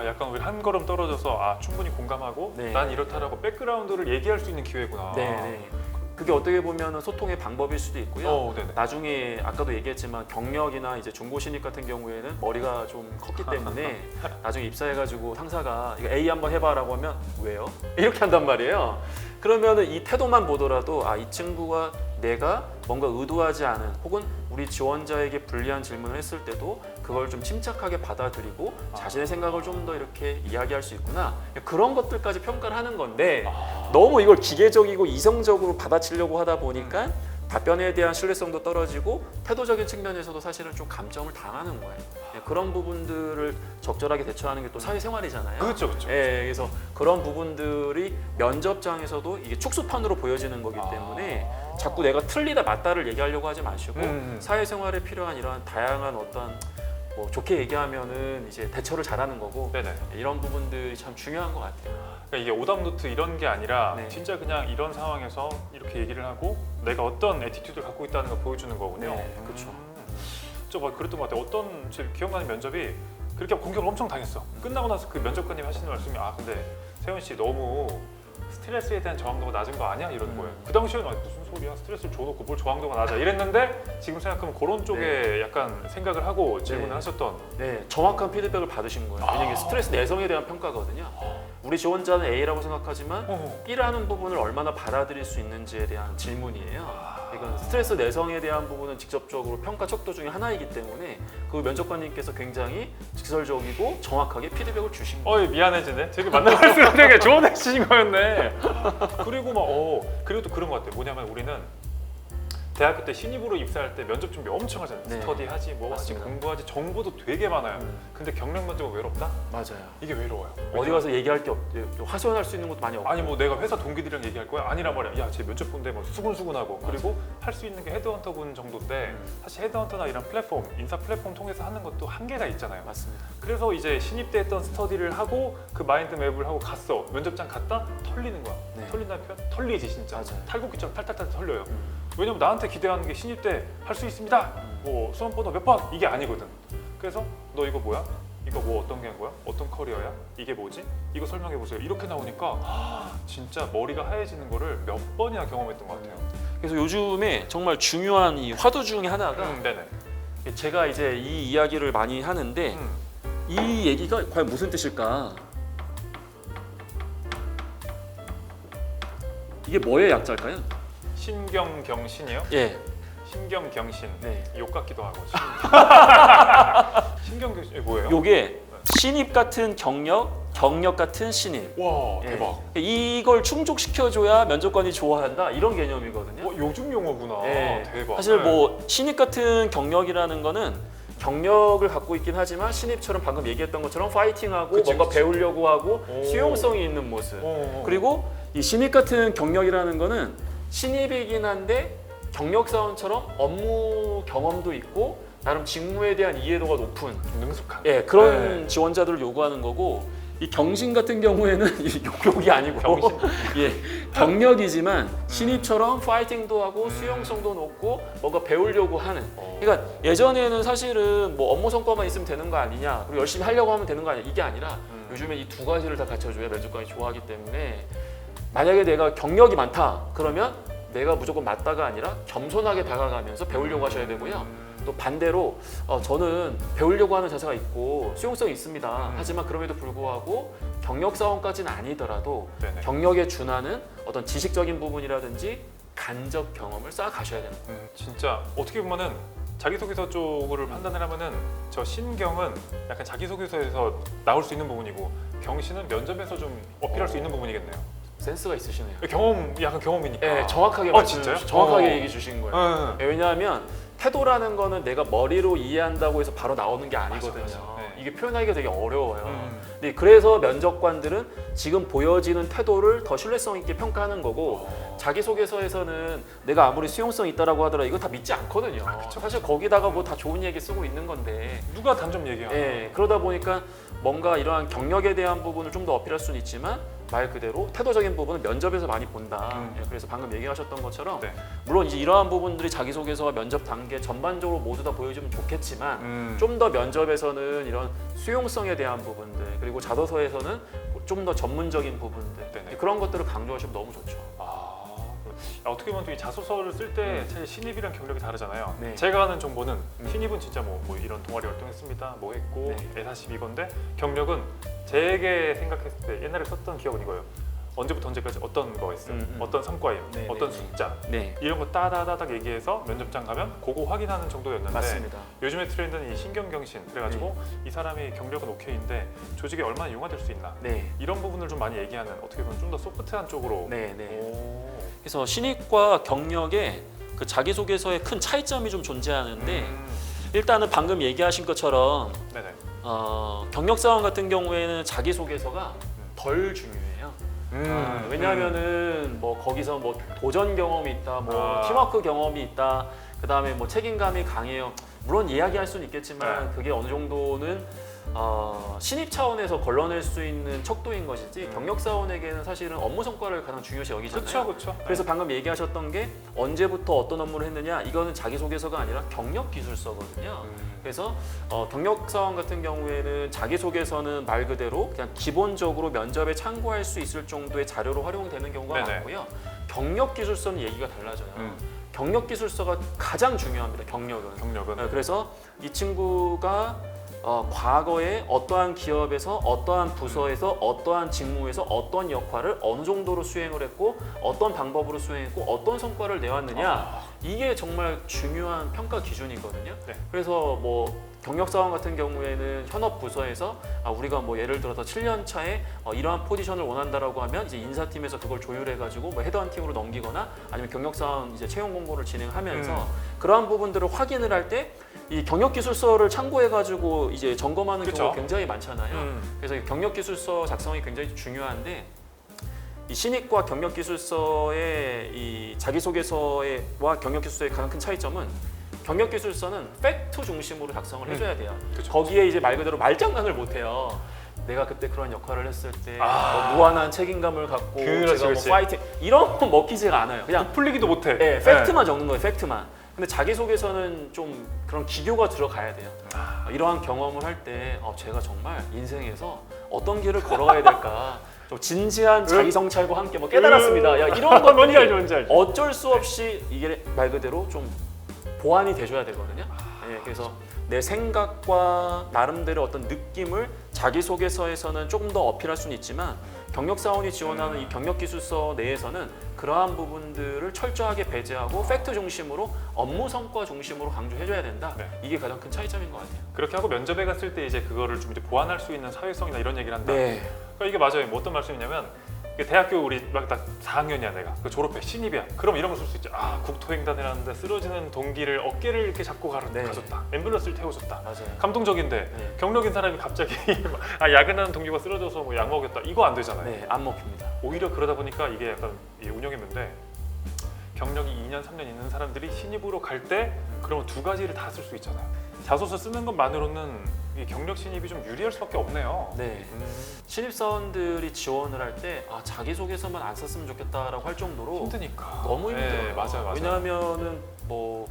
약간 우리 한 걸음 떨어져서 충분히 공감하고 네. 난 이렇다라고 백그라운드를 얘기할 수 있는 기회구나. 네. 그게 어떻게 보면 소통의 방법일 수도 있고요. 네네. 나중에 아까도 얘기했지만 경력이나 이제 중고 신입 같은 경우에는 머리가 좀 컸기 때문에 나중에 입사해가지고 상사가 이거 A 한번 해봐라고 하면 왜요? 이렇게 한단 말이에요. 그러면은 이 태도만 보더라도 이 친구가 내가 뭔가 의도하지 않은 혹은 우리 지원자에게 불리한 질문을 했을 때도 그걸 좀 침착하게 받아들이고 자신의 생각을 좀 더 이렇게 이야기할 수 있구나 그런 것들까지 평가를 하는 건데 너무 이걸 기계적이고 이성적으로 받아치려고 하다 보니까 답변에 대한 신뢰성도 떨어지고 태도적인 측면에서도 사실은 좀 감점을 당하는 거예요. 그런 부분들을 적절하게 대처하는 게 또 사회생활이잖아요. 그렇죠. 그래서 그런 부분들이 면접장에서도 이게 축소판으로 보여지는 거기 때문에 자꾸 내가 틀리다 맞다를 얘기하려고 하지 마시고 사회생활에 필요한 이런 다양한 어떤 뭐 좋게 얘기하면은 이제 대처를 잘하는 거고 네네. 이런 부분들이 참 중요한 것 같아요. 그러니까 이게 오답노트 이런 게 아니라 네. 진짜 그냥 이런 상황에서 이렇게 얘기를 하고 내가 어떤 애티튜드를 갖고 있다는 걸 보여주는 거군요. 네, 그렇죠. 저 그랬던 것 같아요. 어떤 제 기억나는 면접이 그렇게 공격을 엄청 당했어. 끝나고 나서 그 면접관님 하시는 말씀이 근데 세훈 씨 너무 스트레스에 대한 저항도가 낮은 거 아니야? 이러는 거예요. 그 당시에는 무슨 소리야? 스트레스를 줘놓고 뭘 저항도가 낮아? 이랬는데 지금 생각하면 그런 쪽에 약간 생각을 하고 질문을 하셨던. 네, 정확한 피드백을 받으신 거예요. 왜냐면 이게 스트레스 내성에 대한 평가거든요. 우리 지원자는 A라고 생각하지만 B라는 부분을 얼마나 받아들일 수 있는지에 대한 질문이에요. 이건 스트레스 내성에 대한 부분은 직접적으로 평가 척도 중에 하나이기 때문에 그 면접관님께서 굉장히 직설적이고 정확하게 피드백을 주신 거예요. 미안해지네. 되게 맞는 말씀 되게 좋은 핵심인 거였네. 그리고 그리고 또 그런 것 같아요. 뭐냐면 우리는 대학교 때 신입으로 입사할 때 면접 준비 엄청 하잖아요. 네. 스터디하지 뭐 하지 맞습니다. 공부하지 정보도 되게 많아요. 근데 경력 면접은 외롭다? 맞아요. 이게 외로워요. 어디 가서 얘기할 게 없대요. 하소연할 수 있는 것도 많이 없고. 아니 뭐 내가 회사 동기들이랑 얘기할 거야? 아니란 말이야. 야, 쟤 면접 본데 뭐 수근수근하고 그리고 할 수 있는 게 헤드헌터 분 정도인데 사실 헤드헌터나 이런 플랫폼, 인사 플랫폼 통해서 하는 것도 한계가 있잖아요. 맞습니다. 그래서 이제 신입 때 했던 스터디를 하고 그 마인드맵을 하고 갔어. 면접장 갔다 털리는 거야. 네. 털린다는 표현? 털리지 진짜. 맞아요. 탈곡기처럼 탈탈탈 털려요. 왜냐면 나한테 기대하는 게 신입 때 할 수 있습니다. 뭐 수험번호 몇 번 이게 아니거든. 그래서 너 이거 뭐야? 이거 뭐 어떤 게 한 거야? 어떤 커리어야? 이게 뭐지? 이거 설명해 보세요. 이렇게 나오니까 진짜 머리가 하얘지는 거를 몇 번이나 경험했던 것 같아요. 그래서 요즘에 정말 중요한 이 화두 중에 하나가 네네. 제가 이제 이 이야기를 많이 하는데 이 얘기가 과연 무슨 뜻일까? 이게 뭐의 약자일까요? 신경경신이요? 예. 신경경신. 네. 욕 같기도 하고. 신경경신 뭐예요? 요게 신입 같은 경력, 경력 같은 신입. 와 예. 대박. 이걸 충족시켜줘야 면접관이 좋아한다 이런 개념이거든요. 요즘 용어구나. 예. 대박. 사실 네. 뭐 신입 같은 경력이라는 거는 경력을 갖고 있긴 하지만 신입처럼 방금 얘기했던 것처럼 파이팅하고 그치, 뭔가 그치. 배우려고 하고 오. 수용성이 있는 모습. 어. 그리고 이 신입 같은 경력이라는 거는 신입이긴 한데 경력사원처럼 업무 경험도 있고 나름 직무에 대한 이해도가 높은 능숙한. 그런 네. 지원자들을 요구하는 거고 이 경신 같은 경우에는 이 욕이 아니고 경신. 경력이지만 신입처럼 파이팅도 하고 수용성도 높고 뭔가 배우려고 하는 그러니까 예전에는 사실은 뭐 업무 성과만 있으면 되는 거 아니냐 그리고 열심히 하려고 하면 되는 거 아니냐 이게 아니라 요즘에 이 두 가지를 다 갖춰줘야 면접관이 좋아하기 때문에 만약에 내가 경력이 많다 그러면 내가 무조건 맞다가 아니라 겸손하게 다가가면서 배우려고 하셔야 되고요. 또 반대로 저는 배우려고 하는 자세가 있고 수용성이 있습니다. 하지만 그럼에도 불구하고 경력사원까지는 아니더라도 네네. 경력에 준하는 어떤 지식적인 부분이라든지 간접 경험을 쌓아가셔야 됩니다. 진짜 어떻게 보면은 자기소개서 쪽을 판단을 하면은 저 신경은 약간 자기소개서에서 나올 수 있는 부분이고 경신은 면접에서 좀 어필할 수 있는 부분이겠네요. 센스가 있으시네요. 약간 경험이니까. 네, 정확하게 진짜요? 정확하게 어. 얘기해 주신 거예요. 네. 네, 왜냐하면 태도라는 거는 내가 머리로 이해한다고 해서 바로 나오는 게 아니거든요. 맞아. 네. 이게 표현하기가 되게 어려워요. 음. 근데 그래서 면접관들은 지금 보여지는 태도를 더 신뢰성 있게 평가하는 거고 자기소개서에서는 내가 아무리 수용성 있다라고 하더라도 이거 다 믿지 않거든요. 사실 거기다가 뭐 다 좋은 얘기 쓰고 있는 건데 누가 단점 얘기하나? 예, 그러다 보니까 뭔가 이러한 경력에 대한 부분을 좀 더 어필할 수는 있지만 말 그대로 태도적인 부분은 면접에서 많이 본다. 예, 그래서 방금 얘기하셨던 것처럼 네. 물론 이제 이러한 부분들이 자기소개서와 면접 단계 전반적으로 모두 다 보여주면 좋겠지만 좀 더 면접에서는 이런 수용성에 대한 부분들 그리고 자소서에서는 좀 더 전문적인 부분들 네네. 그런 것들을 강조하시면 너무 좋죠. 어떻게 보면 또 이 자소서를 쓸 때 사실 신입이랑 경력이 다르잖아요. 네. 제가 아는 정보는 신입은 진짜 뭐 이런 동아리 활동했습니다, 뭐 했고 네. 애사십 이건데 경력은 제게 생각했을 때 옛날에 썼던 기억은 이거예요. 언제부터 언제까지 어떤 거가 있어요, 어떤 성과임, 네, 어떤 네, 네. 숫자 네, 이런 거 따다다닥 얘기해서 면접장 가면 그거 확인하는 정도였는데 맞습니다. 요즘의 트렌드는 이 신경경신 그래가지고 이 사람이 경력은 오케이인데 조직에 얼마나 융화될 수 있나 네, 이런 부분을 좀 많이 얘기하는 어떻게 보면 좀 더 소프트한 쪽으로 네, 네. 오. 그래서 신입과 경력의 그 자기소개서에 큰 차이점이 좀 존재하는데 일단은 방금 얘기하신 것처럼 네네. 경력사원 같은 경우에는 자기소개서가 덜 중요해요. 왜냐하면은 뭐 거기서 뭐 도전 경험이 있다, 뭐 팀워크 경험이 있다, 그 다음에 뭐 책임감이 강해요. 물론 이야기할 수는 있겠지만 그게 어느 정도는 신입 차원에서 걸러낼 수 있는 척도인 것이지 경력사원에게는 사실은 업무 성과를 가장 중요시 여기잖아요. 그렇죠. 그래서 방금 얘기하셨던 게 언제부터 어떤 업무를 했느냐 이거는 자기소개서가 아니라 경력기술서거든요. 그래서 경력사원 같은 경우에는 자기소개서는 말 그대로 그냥 기본적으로 면접에 참고할 수 있을 정도의 자료로 활용되는 경우가 네네. 많고요. 경력기술서는 얘기가 달라져요. 경력기술서가 가장 중요합니다. 경력은. 네, 그래서 이 친구가 과거에 어떠한 기업에서 어떠한 부서에서 어떠한 직무에서 어떤 역할을 어느 정도로 수행을 했고 어떤 방법으로 수행했고 어떤 성과를 내왔느냐 이게 정말 중요한 평가 기준이거든요. 네. 그래서 뭐 경력사원 같은 경우에는 현업 부서에서 우리가 뭐 예를 들어서 7년 차에 이러한 포지션을 원한다라고 하면 이제 인사팀에서 그걸 조율해가지고 뭐 헤드헌팅으로 넘기거나 아니면 경력사원 이제 채용 공고를 진행하면서 그러한 부분들을 확인을 할 때 이 경력기술서를 참고해가지고 이제 점검하는 그쵸? 경우가 굉장히 많잖아요. 그래서 이 경력기술서 작성이 굉장히 중요한데 이 신입과 경력기술서의 이 자기소개서와 경력기술서의 가장 큰 차이점은 경력기술서는 팩트 중심으로 작성을 해줘야 돼요. 그쵸. 거기에 이제 말 그대로 말장난을 못해요. 내가 그때 그런 역할을 했을 때 뭐 무한한 책임감을 갖고 그렇지, 제가 그렇지. 뭐 파이팅 이런 건 먹히지가 않아요. 그냥 풀리기도 못해. 네, 팩트만 적는 거예요. 팩트만. 근데 자기소개서는 좀 그런 기교가 들어가야 돼요. 이러한 경험을 할 때 제가 정말 인생에서 어떤 길을 걸어가야 될까 좀 진지한 자기 성찰과 함께 뭐 깨달았습니다. 야, 이런 건 뭔지 알지. 어쩔 수 없이 이게 말 그대로 좀 보완이 돼줘야 되거든요. 네, 그래서 내 생각과 나름대로 어떤 느낌을 자기소개서에서는 조금 더 어필할 수는 있지만 경력사원이 지원하는 이 경력기술서 내에서는 그러한 부분들을 철저하게 배제하고 팩트 중심으로 업무 성과 중심으로 강조해줘야 된다. 네. 이게 가장 큰 차이점인 것 같아요. 그렇게 하고 면접에 갔을 때 이제 그거를 좀 이제 보완할 수 있는 사회성이나 이런 얘기를 한다. 네. 그러니까 이게 맞아요. 뭐 어떤 말씀이냐면 대학교 우리 막 딱 4학년이야 내가. 그 졸업해 신입이야. 그럼 이런 걸 쓸 수 있죠. 국토횡단을 하는데 쓰러지는 동기를 어깨를 이렇게 잡고 네. 가줬다. 앰뷸런스를 태워줬다. 맞아요. 감동적인데 네. 경력인 사람이 갑자기 야근하는 동기가 쓰러져서 뭐 약 먹였다. 이거 안 되잖아요. 네, 안 먹힙니다. 오히려 그러다 보니까 이게 약간 운영의 묘인데 경력이 2년 3년 있는 사람들이 신입으로 갈 때 그러면 두 가지를 다 쓸 수 있잖아요. 자소서 쓰는 것만으로는 이 경력 신입이 좀 유리할 수밖에 없네요. 네. 신입사원들이 지원을 할 때 자기소개서만 안 썼으면 좋겠다라고 할 정도로 힘드니까. 너무 힘들어요. 네, 맞아요. 왜냐하면은 뭐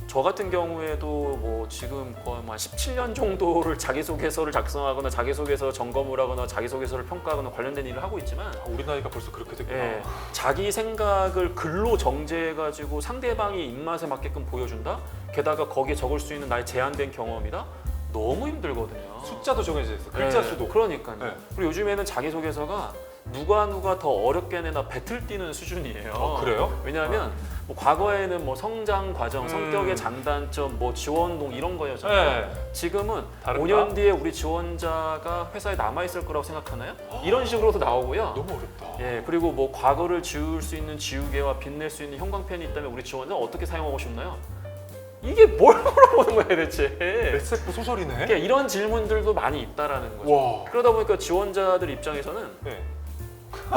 저 같은 경우에도 뭐 지금 거의 뭐 한 17년 정도를 자기소개서를 작성하거나 자기소개서 점검을 하거나 자기소개서를 평가하거나 관련된 일을 하고 있지만 우리 나이가 벌써 그렇게 됐구나. 예, 자기 생각을 글로 정제해가지고 상대방이 입맛에 맞게끔 보여준다? 게다가 거기에 적을 수 있는 나의 제한된 경험이다? 너무 힘들거든요. 숫자도 정해져 있어. 글자 네, 수도. 그러니까요. 네. 그리고 요즘에는 자기소개서가 누가 더 어렵게 내나 배틀 뛰는 수준이에요. 그래요? 왜냐하면 뭐 과거에는 뭐 성장 과정, 성격의 장단점, 뭐 지원동 이런 거였잖아요. 네. 지금은 다른가? 5년 뒤에 우리 지원자가 회사에 남아 있을 거라고 생각하나요? 이런 식으로도 나오고요. 너무 어렵다. 예, 그리고 뭐 과거를 지울 수 있는 지우개와 빛낼 수 있는 형광펜이 있다면 우리 지원자 어떻게 사용하고 싶나요? 이게 뭘 물어보는 거야 대체? SF 소설이네. 그러니까 이런 질문들도 많이 있다라는 거죠. 와. 그러다 보니까 지원자들 입장에서는 네.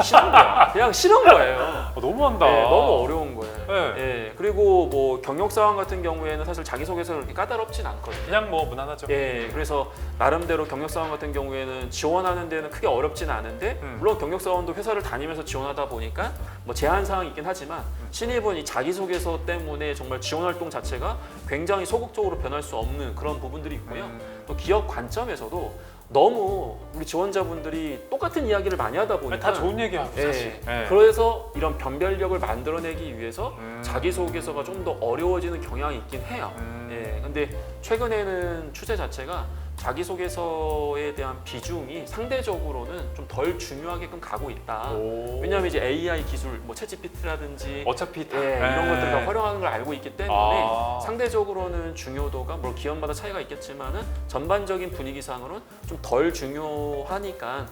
싫은 거야. 그냥 싫은 거예요. 너무한다. 네, 너무 어려운 거예요. 네. 예, 그리고 뭐 경력 사항 같은 경우에는 사실 자기소개서가 그렇게 까다롭진 않거든요. 그냥 뭐 무난하죠. 예, 그래서 나름대로 경력 사원 같은 경우에는 지원하는 데는 크게 어렵진 않은데 물론 경력 사원도 회사를 다니면서 지원하다 보니까 뭐 제한 사항이 있긴 하지만 신입은 이 자기소개서 때문에 정말 지원 활동 자체가 굉장히 소극적으로 변할 수 없는 그런 부분들이 있고요. 또 기업 관점에서도 너무 우리 지원자분들이 똑같은 이야기를 많이 하다 아니, 보니까 다 좋은 얘기야 사실. 예, 네. 그래서 이런 변별력을 만들어내기 위해서 음. 자기소개서가 좀 더 어려워지는 경향이 있긴 해요. 예, 근데 최근에는 추세 자체가 자기소개서에 대한 비중이 상대적으로는 좀 덜 중요하게끔 가고 있다. 오. 왜냐하면 이제 AI 기술, 뭐 챗GPT라든지 어차피 다. 예, 이런 네. 것들을 다 활용하는 걸 알고 있기 때문에 아. 상대적으로는 중요도가 물론 기업마다 차이가 있겠지만은 전반적인 분위기상으로는 좀 덜 중요하니까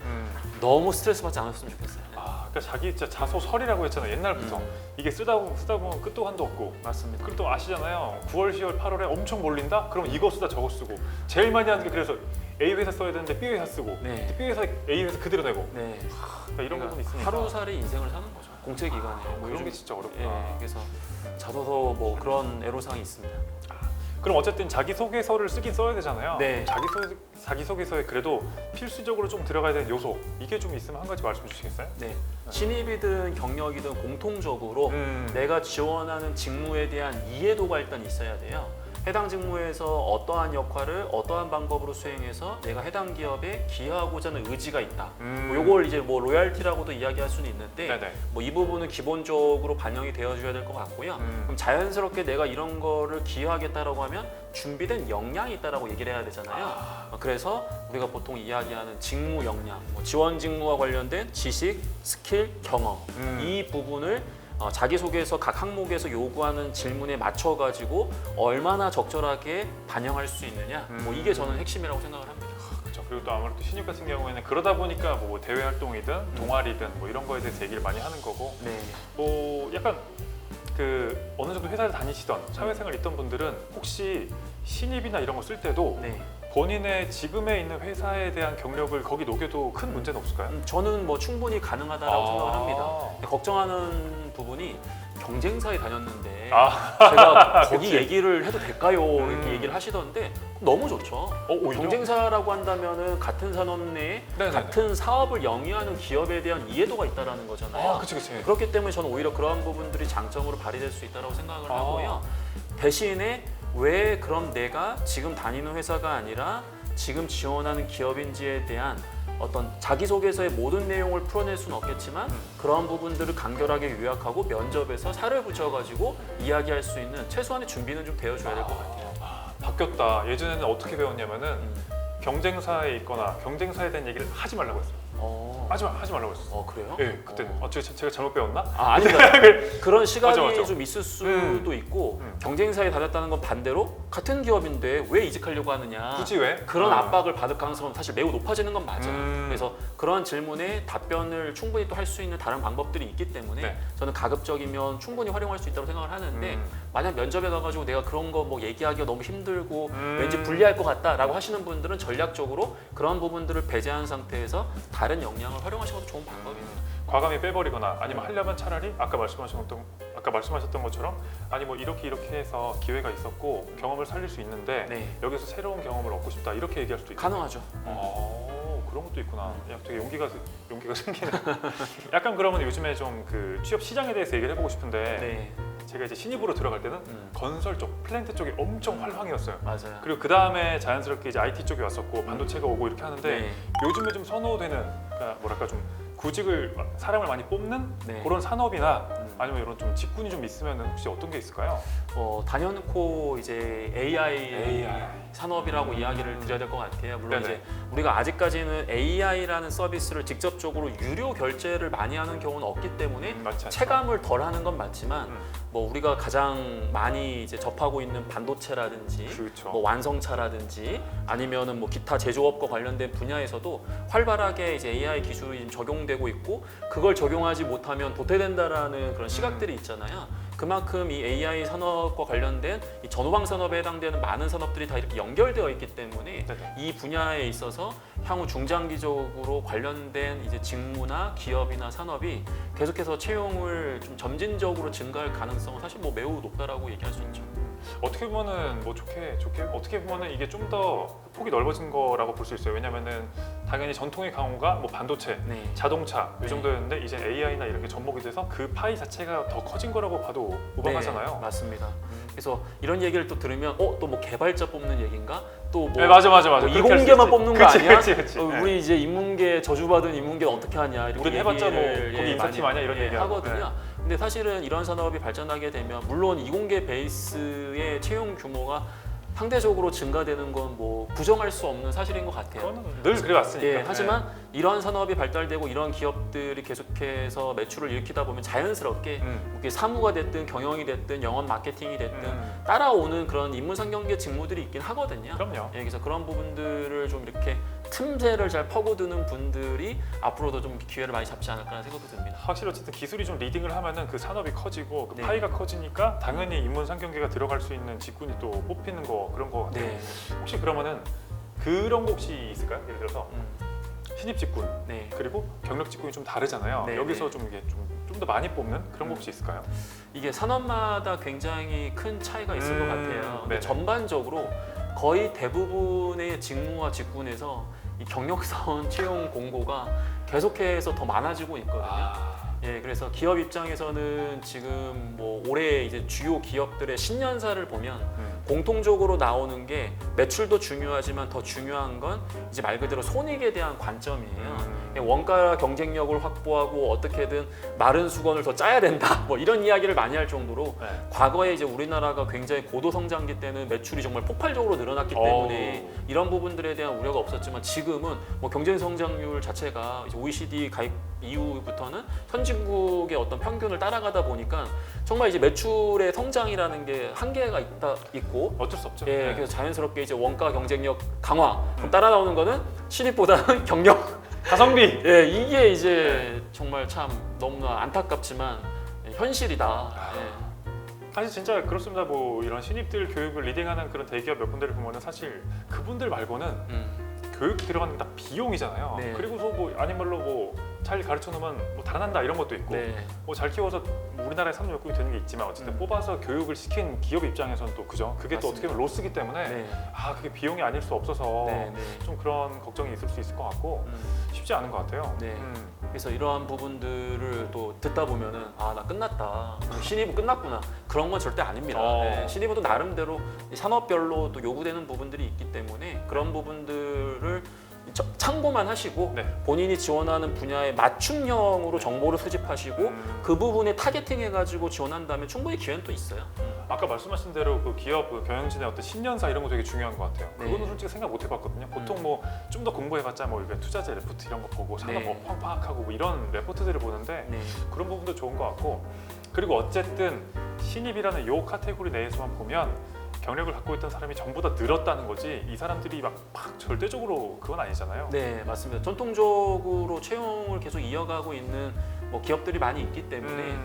너무 스트레스 받지 않았으면 좋겠어요. 아, 그러니까 자기 진짜 자소설이라고 했잖아요 옛날부터. 이게 쓰다 보면 끝도 한도 없고. 맞습니다. 그리고 또 아시잖아요. 9월, 10월, 8월에 엄청 몰린다? 그럼 이거 쓰다 저거 쓰고. 제일 많이 하는 게 그래서 A 회사 써야 되는데 B 회사 쓰고. 네. B 회사 A 회사 그대로 내고. 네. 그러니까 이런 부분이 있으니까. 하루살이 인생을 사는 거죠. 공채 기간에. 뭐 이런 게 진짜 어렵구나. 예, 그래서 자소서 뭐 그런 애로사항이 있습니다. 그럼 어쨌든 자기소개서를 쓰긴 써야 되잖아요. 네. 자기소개서에 그래도 필수적으로 좀 들어가야 되는 요소 이게 좀 있으면 한 가지 말씀 주시겠어요? 네. 신입이든 경력이든 공통적으로 내가 지원하는 직무에 대한 이해도가 일단 있어야 돼요. 해당 직무에서 어떠한 역할을 어떠한 방법으로 수행해서 내가 해당 기업에 기여하고자 하는 의지가 있다. 뭐 요걸 이제 뭐 로얄티라고도 이야기할 수는 있는데 네네. 뭐 이 부분은 기본적으로 반영이 되어줘야 될 것 같고요. 그럼 자연스럽게 내가 이런 거를 기여하겠다라고 하면 준비된 역량이 있다라고 얘기를 해야 되잖아요. 그래서 우리가 보통 이야기하는 직무 역량, 뭐 지원 직무와 관련된 지식, 스킬, 경험 이 부분을 자기소개서 각 항목에서 요구하는 질문에 맞춰가지고 얼마나 적절하게 반영할 수 있느냐 뭐 이게 저는 핵심이라고 생각을 합니다. 그렇죠. 그리고 또 아무래도 신입 같은 경우에는 그러다 보니까 뭐 대외 활동이든 동아리든 뭐 이런 거에 대해서 얘기를 많이 하는 거고 네. 뭐 약간 그 어느 정도 회사를 다니시던 사회생활 있던 분들은 혹시 신입이나 이런 거 쓸 때도 네. 본인의 지금에 있는 회사에 대한 경력을 거기 녹여도 큰 문제는 없을까요? 저는 뭐 충분히 가능하다라고 생각을 합니다. 근데 걱정하는 부분이 경쟁사에 다녔는데 제가 거기 그치. 얘기를 해도 될까요? 이렇게 얘기를 하시던데 너무 좋죠. 오히려? 경쟁사라고 한다면은 같은 산업 내에 네네네. 같은 사업을 영위하는 기업에 대한 이해도가 있다라는 거잖아요. 그치. 그렇기 때문에 저는 오히려 그런 부분들이 장점으로 발휘될 수 있다고 생각을 하고요. 대신에 왜 그럼 내가 지금 다니는 회사가 아니라 지금 지원하는 기업인지에 대한 어떤 자기소개서의 모든 내용을 풀어낼 수는 없겠지만 그런 부분들을 간결하게 요약하고 면접에서 살을 붙여가지고 이야기할 수 있는 최소한의 준비는 좀 되어줘야 될 것 같아요. 바뀌었다. 예전에는 어떻게 배웠냐면은 경쟁사에 있거나 경쟁사에 대한 얘기를 하지 말라고 했어요. 하지 말라고 했어요. 그래요? 네, 그때는 제가 잘못 배웠나? 아닙니다. 그런 시각이 맞아. 좀 있을 수도 있고 경쟁사에 다녔다는 건 반대로 같은 기업인데 왜 이직하려고 하느냐 굳이 왜? 그런 압박을 받을 가능성은 사실 매우 높아지는 건 맞아요. 그래서 그런 질문에 답변을 충분히 또 할 수 있는 다른 방법들이 있기 때문에 네. 저는 가급적이면 충분히 활용할 수 있다고 생각을 하는데 만약 면접에 가가지고 내가 그런 거 뭐 얘기하기가 너무 힘들고 왠지 불리할 것 같다라고 하시는 분들은 전략적으로 그런 부분들을 배제한 상태에서 다른 역량을 활용하시는 것도 좋은 방법이에요. 과감히 빼버리거나 아니면 하려면 차라리 아까 말씀하셨던 것처럼 아니 뭐 이렇게 해서 기회가 있었고 경험을 살릴 수 있는데 네. 여기서 새로운 경험을 얻고 싶다 이렇게 얘기할 수도 있고 가능하죠. 그런 것도 있구나. 되게 용기가 생기네. 약간 그러면 요즘에 좀 그 취업 시장에 대해서 얘기를 해보고 싶은데 네, 제가 이제 신입으로 들어갈 때는 건설 쪽, 플랜트 쪽이 엄청 활황이었어요. 맞아요. 그리고 그 다음에 자연스럽게 이제 IT 쪽이 왔었고 반도체가 오고 이렇게 하는데 네. 요즘에 좀 선호되는 그러니까 뭐랄까 좀 사람을 많이 뽑는 네. 그런 산업이나 아니면 이런 좀 직군이 좀 있으면 혹시 어떤 게 있을까요? 단연코 이제 AI 산업이라고 이야기를 드려야 될 것 같아요. 물론 네네. 이제 우리가 아직까지는 AI라는 서비스를 직접적으로 유료 결제를 많이 하는 경우는 없기 때문에 맞지 않죠? 체감을 덜 하는 건 맞지만 음. 뭐 우리가 가장 많이 이제 접하고 있는 반도체라든지 그렇죠. 뭐 완성차라든지 아니면은 뭐 기타 제조업과 관련된 분야에서도 활발하게 이제 AI 기술이 지금 적용되고 있고 그걸 적용하지 못하면 도태된다라는 그런 시각들이 있잖아요. 그만큼 이 AI 산업과 관련된 이 전후방 산업에 해당되는 많은 산업들이 다 이렇게 연결되어 있기 때문에 네네. 이 분야에 있어서 향후 중장기적으로 관련된 이제 직무나 기업이나 산업이 계속해서 채용을 좀 점진적으로 증가할 가능성은 사실 뭐 매우 높다라고 얘기할 수 있죠. 어떻게 보면은 뭐 좋게 어떻게 보면은 이게 좀 더 폭이 넓어진 거라고 볼 수 있어요. 왜냐면은 당연히 전통의 강호가 뭐 반도체, 네. 자동차 이 네. 정도였는데 이제 AI나 이렇게 접목이 돼서 그 파이 자체가 더 커진 거라고 봐도 무방하잖아요. 네, 맞습니다. 그래서 이런 얘기를 또 들으면 또 뭐 개발자 뽑는 얘기인가? 또 뭐 네, 맞아. 뭐 그렇게 할 수 이공계만 있지. 뽑는 거 그치, 아니야? 그치. 우리 이제 인문계 저주받은 인문계는 어떻게 하냐 이렇게 우린 해봤자 뭐 얘기를, 거기 인사팀 아니야 이런 얘기하고. 하거든요. 근데 사실은 이런 산업이 발전하게 되면 물론 이공계 베이스의 채용 규모가 상대적으로 증가되는 건 뭐 부정할 수 없는 사실인 것 같아요. 그거는 늘 그래왔으니까. 예, 하지만 이런 산업이 발달되고 이런 기업들이 계속해서 매출을 일으키다 보면 자연스럽게 이게 사무가 됐든 경영이 됐든 영업 마케팅이 됐든 따라오는 그런 인문상경계 직무들이 있긴 하거든요. 그럼요. 예, 그래서 그런 부분들을 좀 이렇게 틈새를 잘 퍼고드는 분들이 앞으로도 좀 기회를 많이 잡지 않을까라는 생각도 듭니다. 확실히 어쨌든 기술이 좀 리딩을 하면은 그 산업이 커지고 그 네. 파이가 커지니까 당연히 인문상경계가 들어갈 수 있는 직군이 또 뽑히는 거 그런 거 같아요. 네. 혹시 그러면은 그런 거 혹시 있을까요? 예를 들어서 신입 직군 네. 그리고 경력 직군이 좀 다르잖아요. 네, 여기서 네. 좀 이게 좀 더 많이 뽑는 그런 거 혹시 있을까요? 이게 산업마다 굉장히 큰 차이가 있을 것 같아요. 근데 네네. 전반적으로 거의 대부분의 직무와 직군에서 이 경력사원 채용 공고가 계속해서 더 많아지고 있거든요. 예, 그래서 기업 입장에서는 지금 뭐 올해 이제 주요 기업들의 신년사를 보면 공통적으로 나오는 게 매출도 중요하지만 더 중요한 건 이제 말 그대로 손익에 대한 관점이에요. 원가 경쟁력을 확보하고 어떻게든 마른 수건을 더 짜야 된다. 뭐 이런 이야기를 많이 할 정도로 네. 과거에 이제 우리나라가 굉장히 고도 성장기 때는 매출이 정말 폭발적으로 늘어났기 때문에 이런 부분들에 대한 우려가 없었지만 지금은 뭐 경제 성장률 자체가 이제 OECD 가입 이후부터는 선진국의 어떤 평균을 따라가다 보니까 정말 이제 매출의 성장이라는 게 한계가 있고 어쩔 수 없죠. 예, 네. 그래서 자연스럽게 이제 원가 경쟁력 강화 그럼 따라 나오는 거는 신입보다는 경력 가성비. 예, 이게 이제 정말 참 너무나 안타깝지만 현실이다. 예. 사실 진짜 그렇습니다. 뭐 이런 신입들 교육을 리딩하는 그런 대기업 몇 군데를 보면은 사실 그분들 말고는 교육 들어가는 게 다 비용이잖아요. 네. 그리고서 뭐 아니말로 뭐 잘 가르쳐 놓으면 뭐 달아난다 이런 것도 있고 네. 뭐 잘 키워서 우리나라에 산업 욕구이 되는 게 있지만 어쨌든 뽑아서 교육을 시킨 기업 입장에서는 또 그죠. 그게 또 어떻게 보면 로스기 때문에 네. 그게 비용이 아닐 수 없어서 네, 네. 좀 그런 걱정이 있을 수 있을 것 같고 쉽지 않은 것 같아요. 네. 그래서 이러한 부분들을 또 듣다 보면은 나 끝났다. 신입은 끝났구나. 그런 건 절대 아닙니다. 네. 신입은 또 나름대로 이 산업별로 또 요구되는 부분들이 있기 때문에 그런 부분들을 참고만 하시고 네. 본인이 지원하는 분야에 맞춤형으로 정보를 수집하시고 그 부분에 타겟팅해가지고 지원한다면 충분히 기회는 또 있어요. 아까 말씀하신 대로 그 기업 그 경영진의 어떤 신년사 이런 거 되게 중요한 것 같아요. 네. 그거는 솔직히 생각 못 해봤거든요. 보통 뭐 좀 더 공부해봤자 뭐 이게 투자재 레포트 이런 거 보고 산업 네. 뭐 팡팡하고 뭐 이런 레포트들을 보는데 네. 그런 부분도 좋은 것 같고 그리고 어쨌든 신입이라는 요 카테고리 내에서만 보면 경력을 갖고 있던 사람이 전부 다 늘었다는 거지 이 사람들이 막 절대적으로 그건 아니잖아요. 네, 맞습니다. 전통적으로 채용을 계속 이어가고 있는 뭐 기업들이 많이 있기 때문에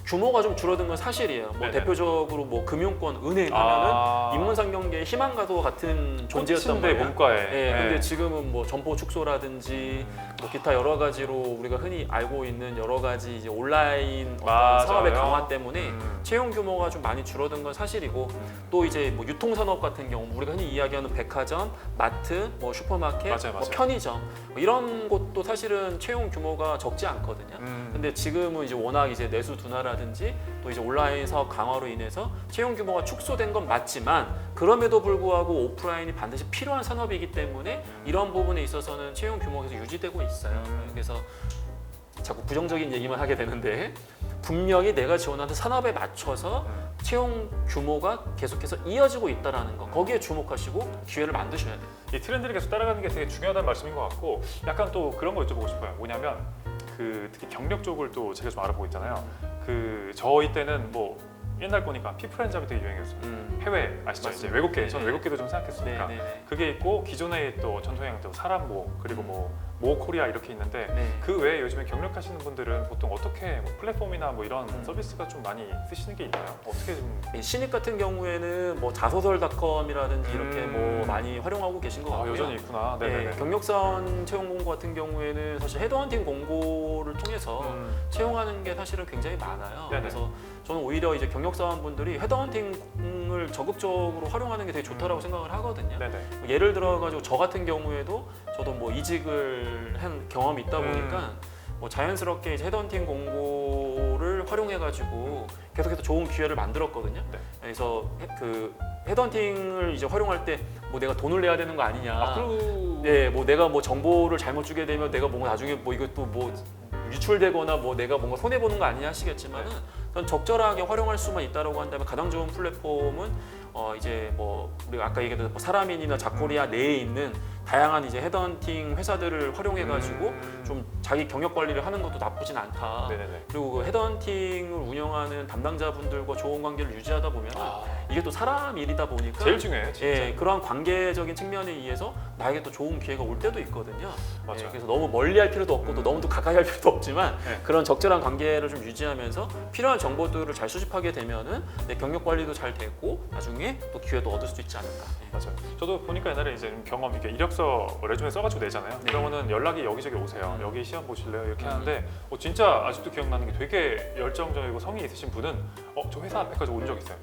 규모가 좀 줄어든 건 사실이에요. 뭐 네네. 대표적으로 뭐 금융권, 은행 하면은 인문상경계의 희망과도 같은 존재였단 꽂힌데 말이에요. 문과에. 네, 근데 지금은 뭐 점포 축소라든지 뭐 기타 여러 가지로 우리가 흔히 알고 있는 여러 가지 이제 온라인 어떤 맞아요. 산업의 강화 때문에 채용 규모가 좀 많이 줄어든 건 사실이고 또 이제 뭐 유통산업 같은 경우 우리가 흔히 이야기하는 백화점, 마트, 뭐 슈퍼마켓, 맞아요, 뭐 맞아요. 편의점 뭐 이런 곳도 사실은 채용 규모가 적지 않거든요. 근데 지금은 이제 워낙 이제 내수 둔화라든지 또 이제 온라인 사업 강화로 인해서 채용 규모가 축소된 건 맞지만 그럼에도 불구하고 오프라인이 반드시 필요한 산업이기 때문에 이런 부분에 있어서는 채용 규모가 계속 유지되고 있어요. 그래서 자꾸 부정적인 얘기만 하게 되는데 분명히 내가 지원하는 산업에 맞춰서 채용 규모가 계속해서 이어지고 있다라는 거 거기에 주목하시고 기회를 만드셔야 돼요. 이 트렌드를 계속 따라가는 게 되게 중요하다는 말씀인 것 같고 약간 또 그런 거 여쭤보고 싶어요. 뭐냐면 특히 경력 쪽을 또 제가 좀 알아보고 있잖아요. 저희 때는 뭐 옛날 거니까 피프렌잡이 되게 유행했어요. 해외 아시죠? 이제 맞습니다. 외국계, 네, 저는 네. 외국계도 좀 생각했으니까 네, 네, 네. 그게 있고 기존에 또 전통형 또 사람모 그리고 모 코리아 이렇게 있는데 네. 그 외에 요즘에 경력하시는 분들은 보통 어떻게 뭐 플랫폼이나 뭐 이런 서비스가 좀 많이 쓰시는 게 있나요? 어떻게 좀 신입 같은 경우에는 뭐 자소설닷컴이라든지 이렇게 뭐 많이 활용하고 계신 것 같고요. 여전히 있구나. 네, 네네네. 경력사원 채용 공고 같은 경우에는 사실 헤드헌팅 공고를 통해서 채용하는 게 사실은 굉장히 많아요. 네네. 그래서 저는 오히려 이제 경력사원분들이 헤드헌팅을 적극적으로 활용하는 게 되게 좋다라고 생각을 하거든요. 네네. 예를 들어가지고 저 같은 경우에도 저도 뭐 이직을 한 경험이 있다 보니까 뭐 자연스럽게 이제 헤드헌팅 공고를 활용해가지고 계속해서 좋은 기회를 만들었거든요. 네. 그래서 그 헤드헌팅을 이제 활용할 때 뭐 내가 돈을 내야 되는 거 아니냐. 그리고 네, 뭐 내가 뭐 정보를 잘못 주게 되면 내가 뭔가 나중에 뭐 이것도 뭐 유출되거나 뭐 내가 뭔가 손해 보는 거 아니냐 하시겠지만은 전 적절하게 활용할 수만 있다라고 한다면 가장 좋은 플랫폼은 이제 뭐 우리가 아까 얘기했던 뭐 사람인이나 자코리아 내에 있는 다양한 이제 헤드헌팅 회사들을 활용해가지고 좀 자기 경력 관리를 하는 것도 나쁘진 않다. 네네네. 그리고 그 헤드헌팅을 운영하는 담당자분들과 좋은 관계를 유지하다 보면 이게 또 사람 일이다 보니까 제일 중요해요, 진짜. 예, 그러한 관계적인 측면에 의해서 나에게 또 좋은 기회가 올 때도 있거든요. 맞아요. 예, 그래서 너무 멀리 할 필요도 없고 또 너무 또 가까이 할 필요도 없지만 네. 그런 적절한 관계를 좀 유지하면서 필요한 정보들을 잘 수집하게 되면은 내 경력 관리도 잘 되고 나중에 또 기회도 얻을 수 있지 않을까. 예. 맞아요. 저도 보니까 옛날에 이제 경험 이게 이력서 레주메 써가지고 내잖아요. 네. 그러면은 연락이 여기저기 오세요. 여기 시험 보실래요? 이렇게 하는데 진짜 아직도 기억나는 게 되게 열정적이고 성의 있으신 분은 저 회사 앞에까지 온 적 있어요.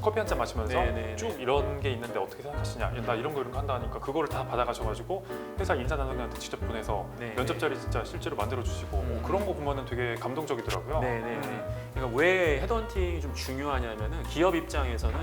커피 한 잔 마시면서 네네네. 쭉 이런 게 있는데 어떻게 생각하시냐? 나 이런 거 한다 하니까 그거를 다 받아가셔가지고 회사 인사단장한테 직접 보내서 네. 면접 자리 진짜 실제로 만들어 주시고 그런 거 보면은 되게 감동적이더라고요. 네네. 그러니까 왜 헤드헌팅이 좀 중요하냐면은 기업 입장에서는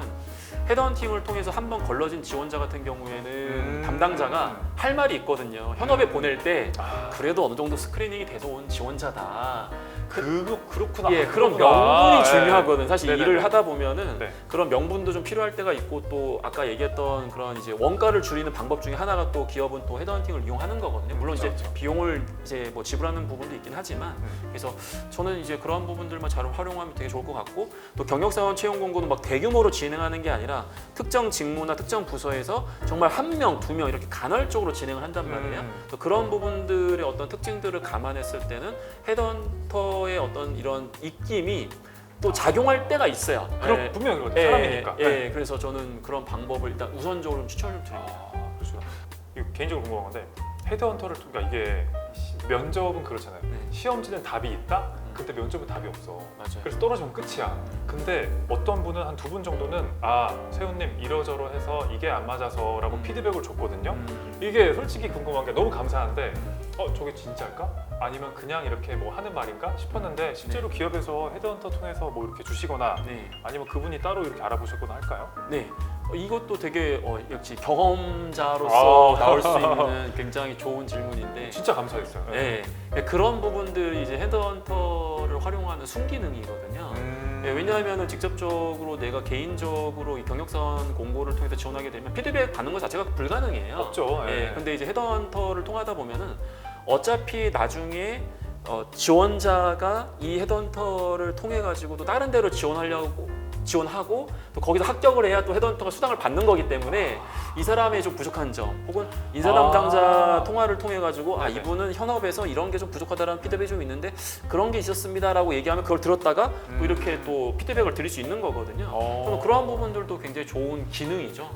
헤드헌팅을 통해서 한 번 걸러진 지원자 같은 경우에는 담당자가 할 말이 있거든요. 현업에 보낼 때 그래도 어느 정도 스크리닝이 돼서 온 지원자다. 그렇구나. 예, 그런 그렇구나. 명분이 예. 중요하거든. 사실 네네네. 일을 하다 보면은 네. 그런 명분도 좀 필요할 때가 있고 또 아까 얘기했던 그런 이제 원가를 줄이는 방법 중에 하나가 또 기업은 또 헤드헌팅을 이용하는 거거든요. 물론 이제 그렇죠. 비용을 이제 뭐 지불하는 부분도 있긴 하지만 그래서 저는 이제 그런 부분들만 잘 활용하면 되게 좋을 것 같고 또 경력사원 채용 공고는 막 대규모로 진행하는 게 아니라 특정 직무나 특정 부서에서 정말 한 명, 두 명 이렇게 간헐적으로 진행을 한단 말이에요. 또 그런 부분들의 어떤 특징들을 감안했을 때는 헤드헌터의 어떤 이런 입김이 또 작용할 때가 있어요. 예. 분명히 그렇죠. 사람이니까. 예, 네. 그래서 저는 그런 방법을 일단 우선적으로 좀 추천을 좀 드립니다. 그렇죠. 이거 개인적으로 궁금한 건데 헤드헌터를 그러니까 이게 면접은 그렇잖아요. 네. 시험지는 답이 있다. 근데 면접은 답이 없어. 맞아요. 그래서 떨어지면 끝이야. 근데 어떤 분은 한 두 분 정도는 세훈님 이러저러해서 이게 안 맞아서라고 피드백을 줬거든요. 이게 솔직히 궁금한 게 너무 감사한데 저게 진짜일까? 아니면 그냥 이렇게 뭐 하는 말인가 싶었는데 실제로 기업에서 헤드헌터 통해서 뭐 이렇게 주시거나 네. 아니면 그분이 따로 이렇게 알아보셨거나 할까요? 네. 이것도 되게 역시 경험자로서 나올 수 있는 굉장히 좋은 질문인데 진짜 감사했어요. 네. 그런 부분들이 이제 헤드헌터를 활용하는 순기능이거든요. 네, 왜냐하면 직접적으로 내가 개인적으로 이 경력사원 공고를 통해서 지원하게 되면 피드백 받는 것 자체가 불가능해요. 없죠. 예. 네, 근데 이제 헤드헌터를 통하다 보면은 어차피 나중에 지원자가 이 헤드헌터를 통해 가지고 또 다른 데로 지원하고 또 거기서 합격을 해야 또 헤드헌터가 수당을 받는 거기 때문에 이 사람의 좀 부족한 점 혹은 인사 담당자 통화를 통해 가지고 네네. 이분은 현업에서 이런 게 좀 부족하다라는 피드백이 좀 있는데 그런 게 있었습니다라고 얘기하면 그걸 들었다가 또 이렇게 또 피드백을 드릴 수 있는 거거든요. 저는 그러한 부분들도 굉장히 좋은 기능이죠.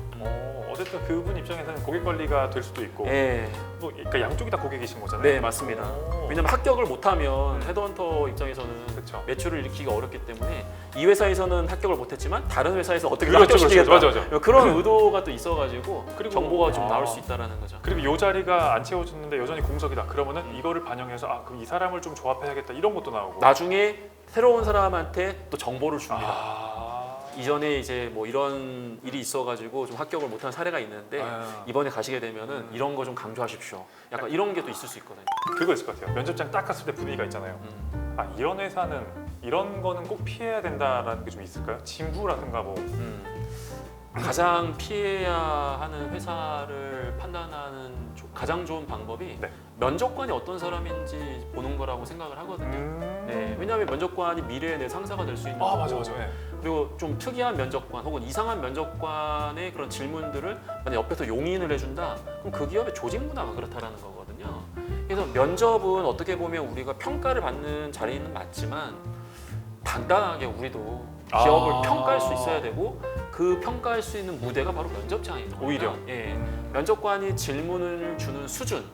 어쨌든 그분 입장에서는 고객 관리가 될 수도 있고 네, 그러니까 양쪽이 다 고객이신 거잖아요. 네 맞습니다. 왜냐면 합격을 못하면 헤드헌터 입장에서는 그렇죠. 매출을 일으키기가 어렵기 때문에 이 회사에서는 합격을 못했지만 다른 회사에서 어떻게 그렇죠, 합격시키겠다. 그렇죠. 맞아. 그런 의도가 또 있어가지고 그리고- 정보가 좀 나올 수 있다라는 거죠. 그리고 이 자리가 안 채워졌는데 여전히 공석이다. 그러면은 이거를 반영해서 그럼 이 사람을 좀 조합해야겠다 이런 것도 나오고. 나중에 새로운 사람한테 또 정보를 줍니다. 이전에 이제 뭐 이런 일이 있어가지고 좀 합격을 못한 사례가 있는데 이번에 가시게 되면은 이런 거 좀 강조하십시오. 약간 이런 게 또 있을 수 있거든요. 그거 있을 것 같아요. 면접장 딱 갔을 때 분위기가 있잖아요. 아 이런 회사는 이런 거는 꼭 피해야 된다라는 게 좀 있을까요? 징후라든가 뭐. 가장 피해야 하는 회사를 판단하는 가장 좋은 방법이 네. 면접관이 어떤 사람인지 보는 거라고 생각을 하거든요. 네, 왜냐하면 면접관이 미래의 내 상사가 될 수 있는 거고, 맞아. 예. 그리고 좀 특이한 면접관 혹은 이상한 면접관의 그런 질문들을 만약 옆에서 용인을 해준다, 그럼 그 기업의 조직 문화가 그렇다라는 거거든요. 그래서 면접은 어떻게 보면 우리가 평가를 받는 자리는 맞지만 당당하게 우리도 기업을 평가할 수 있어야 되고 그 평가할 수 있는 무대가 바로 면접장이거든요. 오히려? 예, 면접관이 질문을 주는 수준,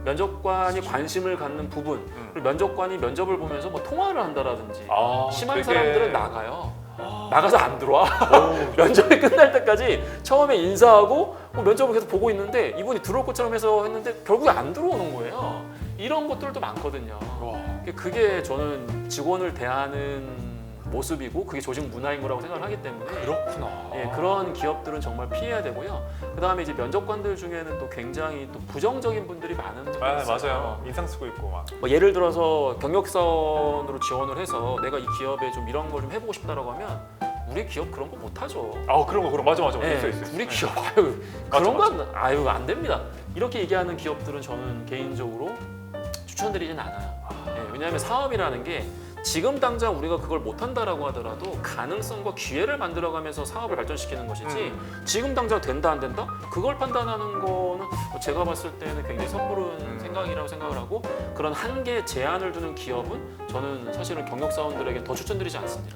면접관이 관심을 갖는 부분, 그리고 면접관이 면접을 보면서 뭐 통화를 한다라든지 심한 되게- 사람들은 나가요. 나가서 안 들어와. 면접이 끝날 때까지 처음에 인사하고 면접을 계속 보고 있는데 이분이 들어올 것처럼 해서 했는데 결국에 안 들어오는 거예요. 이런 것들도 많거든요. 그게 저는 직원을 대하는 모습이고 그게 조직 문화인 거라고 생각을 하기 때문에 그렇구나. 예, 그런 기업들은 정말 피해야 되고요. 그다음에 이제 면접관들 중에는 또 굉장히 또 부정적인 분들이 많은 분들이 있어요. 맞아요. 인상 쓰고 있고 막. 뭐 예를 들어서 경력사원으로 지원을 해서 내가 이 기업에 좀 이런 걸 좀 해보고 싶다라고 하면 우리 기업 그런 거 못하죠. 그런 거 맞아. 예, 있어. 우리 기업 아유 그런 맞아. 건 아유 안 됩니다. 이렇게 얘기하는 기업들은 저는 개인적으로 추천드리진 않아요. 예, 왜냐하면 사업이라는 게 지금 당장 우리가 그걸 못한다라고 하더라도 가능성과 기회를 만들어가면서 사업을 발전시키는 것이지 지금 당장 된다 안 된다? 그걸 판단하는 거는 제가 봤을 때는 굉장히 섣부른 생각이라고 생각을 하고 그런 한계 제한을 두는 기업은 저는 사실은 경력사원들에게 더 추천드리지 않습니다.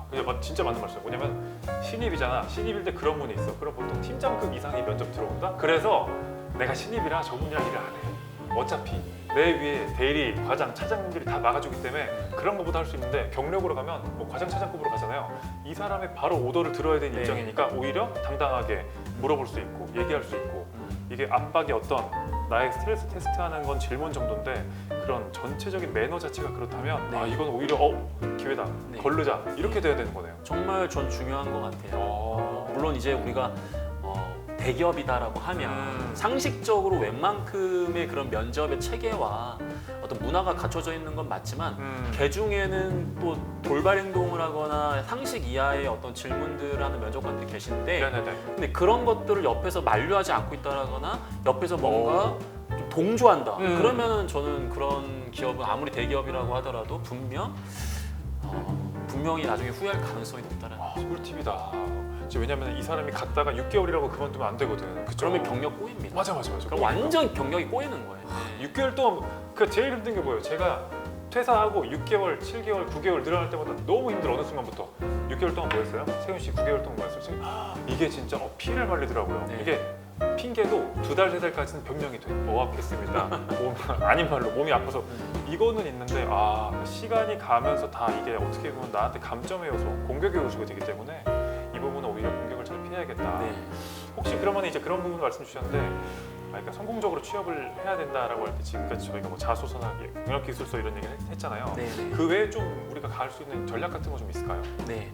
근데 진짜 맞는 말씀이에요. 뭐냐면 신입이잖아. 신입일 때 그런 분이 있어. 그럼 보통 팀장급 이상이 면접 들어온다? 그래서 내가 신입이라 저분이랑 일을 안 해. 어차피 내 위에 대리, 과장, 차장님들이 다 막아주기 때문에 그런 것보다 할 수 있는데 경력으로 가면 뭐 과장, 차장급으로 가잖아요. 이 사람의 바로 오더를 들어야 되는 네. 입장이니까 오히려 당당하게 물어볼 수 있고 얘기할 수 있고 이게 압박이 어떤 나의 스트레스 테스트하는 건 질문 정도인데 그런 전체적인 매너 자체가 그렇다면 네. 이건 오히려 기회다. 네. 걸르자. 이렇게 돼야 되는 거네요. 정말 전 중요한 것 같아요. 물론 이제 우리가 대기업이다라고 하면 상식적으로 웬만큼의 그런 면접의 체계와 어떤 문화가 갖춰져 있는 건 맞지만 개 중에는 또 돌발 행동을 하거나 상식 이하의 어떤 질문들을 하는 면접관들이 계신데 네네네. 근데 그런 것들을 옆에서 만류하지 않고 있다거나 옆에서 뭔가 좀 동조한다. 그러면은 저는 그런 기업은 아무리 대기업이라고 하더라도 분명히 나중에 후회할 가능성이 높다는 거죠. 꿀팁이다. 왜냐면 이 사람이 갔다가 6개월이라고 그만두면 안 되거든. 그쵸? 그러면 경력 꼬입니다. 맞아. 그럼 완전 경력이 꼬이는 거예요. 네. 6개월 동안 그 제일 힘든 게 뭐예요? 제가 퇴사하고 6개월, 7개월, 9개월 늘어날 때마다 너무 힘들어. 어느 순간부터 6개월 동안 뭐 했어요? 세훈 씨 9개월 동안 뭐 했어요? 이게 진짜 피를 말리더라고요. 네. 이게 핑계도 2달, 3달까지는 변명이 돼. 아팠겠습니다. 아닌 말로 몸이 아파서 이거는 있는데 시간이 가면서 다 이게 어떻게 보면 나한테 감점의 요소, 공격의 요소가 되기 때문에 이 부분은 오히려 공격을 잘 피해야겠다. 네. 혹시 그러면 이제 그런 부분 말씀 주셨는데 그러니까 성공적으로 취업을 해야 된다라고 할 때 지금까지 저희가 뭐 자소서나 경력기술서 이런 얘기를 했잖아요. 네. 그 외에 좀 우리가 갈 수 있는 전략 같은 거 좀 있을까요? 네.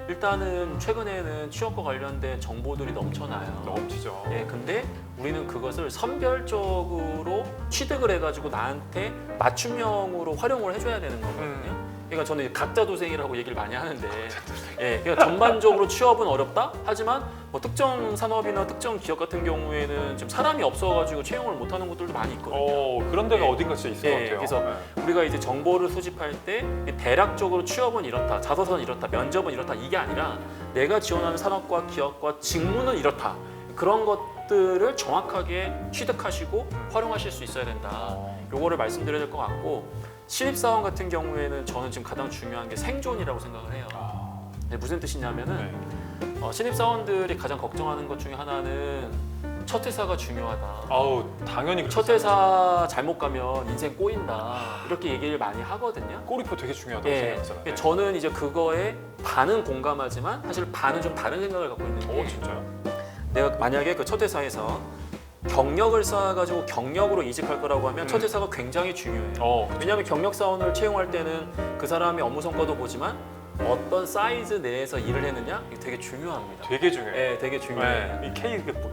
일단은 최근에는 취업과 관련된 정보들이 넘쳐나요. 넘치죠. 네, 근데 우리는 그것을 선별적으로 취득을 해가지고 나한테 맞춤형으로 활용을 해줘야 되는 거거든요. 그러니까 저는 각자 도생이라고 얘기를 많이 하는데, 그러니까 전반적으로 취업은 어렵다. 하지만 뭐 특정 산업이나 특정 기업 같은 경우에는 지금 사람이 없어가지고 채용을 못하는 곳들도 많이 있거든요. 그런 데가 네. 어딘가 진짜 있을 것 같아요. 그래서 우리가 이제 정보를 수집할 때 대략적으로 취업은 이렇다, 자소서는 이렇다, 면접은 이렇다 이게 아니라 내가 지원하는 산업과 기업과 직무는 이렇다. 그런 것들을 정확하게 취득하시고 활용하실 수 있어야 된다. 요거를 말씀드려야 될 것 같고 신입사원 같은 경우에는 저는 지금 가장 중요한 게 생존이라고 생각을 해요. 네, 무슨 뜻이냐면은 신입사원들이 가장 걱정하는 것 중에 하나는 첫 회사가 중요하다. 당연히 첫 회사 잘못 가면 인생 꼬인다. 이렇게 얘기를 많이 하거든요. 꼬리표 되게 중요하다고 예, 생각하잖아요. 저는 이제 그거에 반은 공감하지만 사실 반은 좀 다른 생각을 갖고 있는 게 진짜요? 내가 만약에 그 첫 회사에서 경력을 쌓아가지고 경력으로 이직할 거라고 하면 첫 회사가 굉장히 중요해요. 왜냐하면 경력 사원을 채용할 때는 그 사람의 업무 성과도 보지만 어떤 사이즈 내에서 일을 했느냐 이게 되게 중요합니다. 되게 중요해요. 네, 되게 중요해요. 네,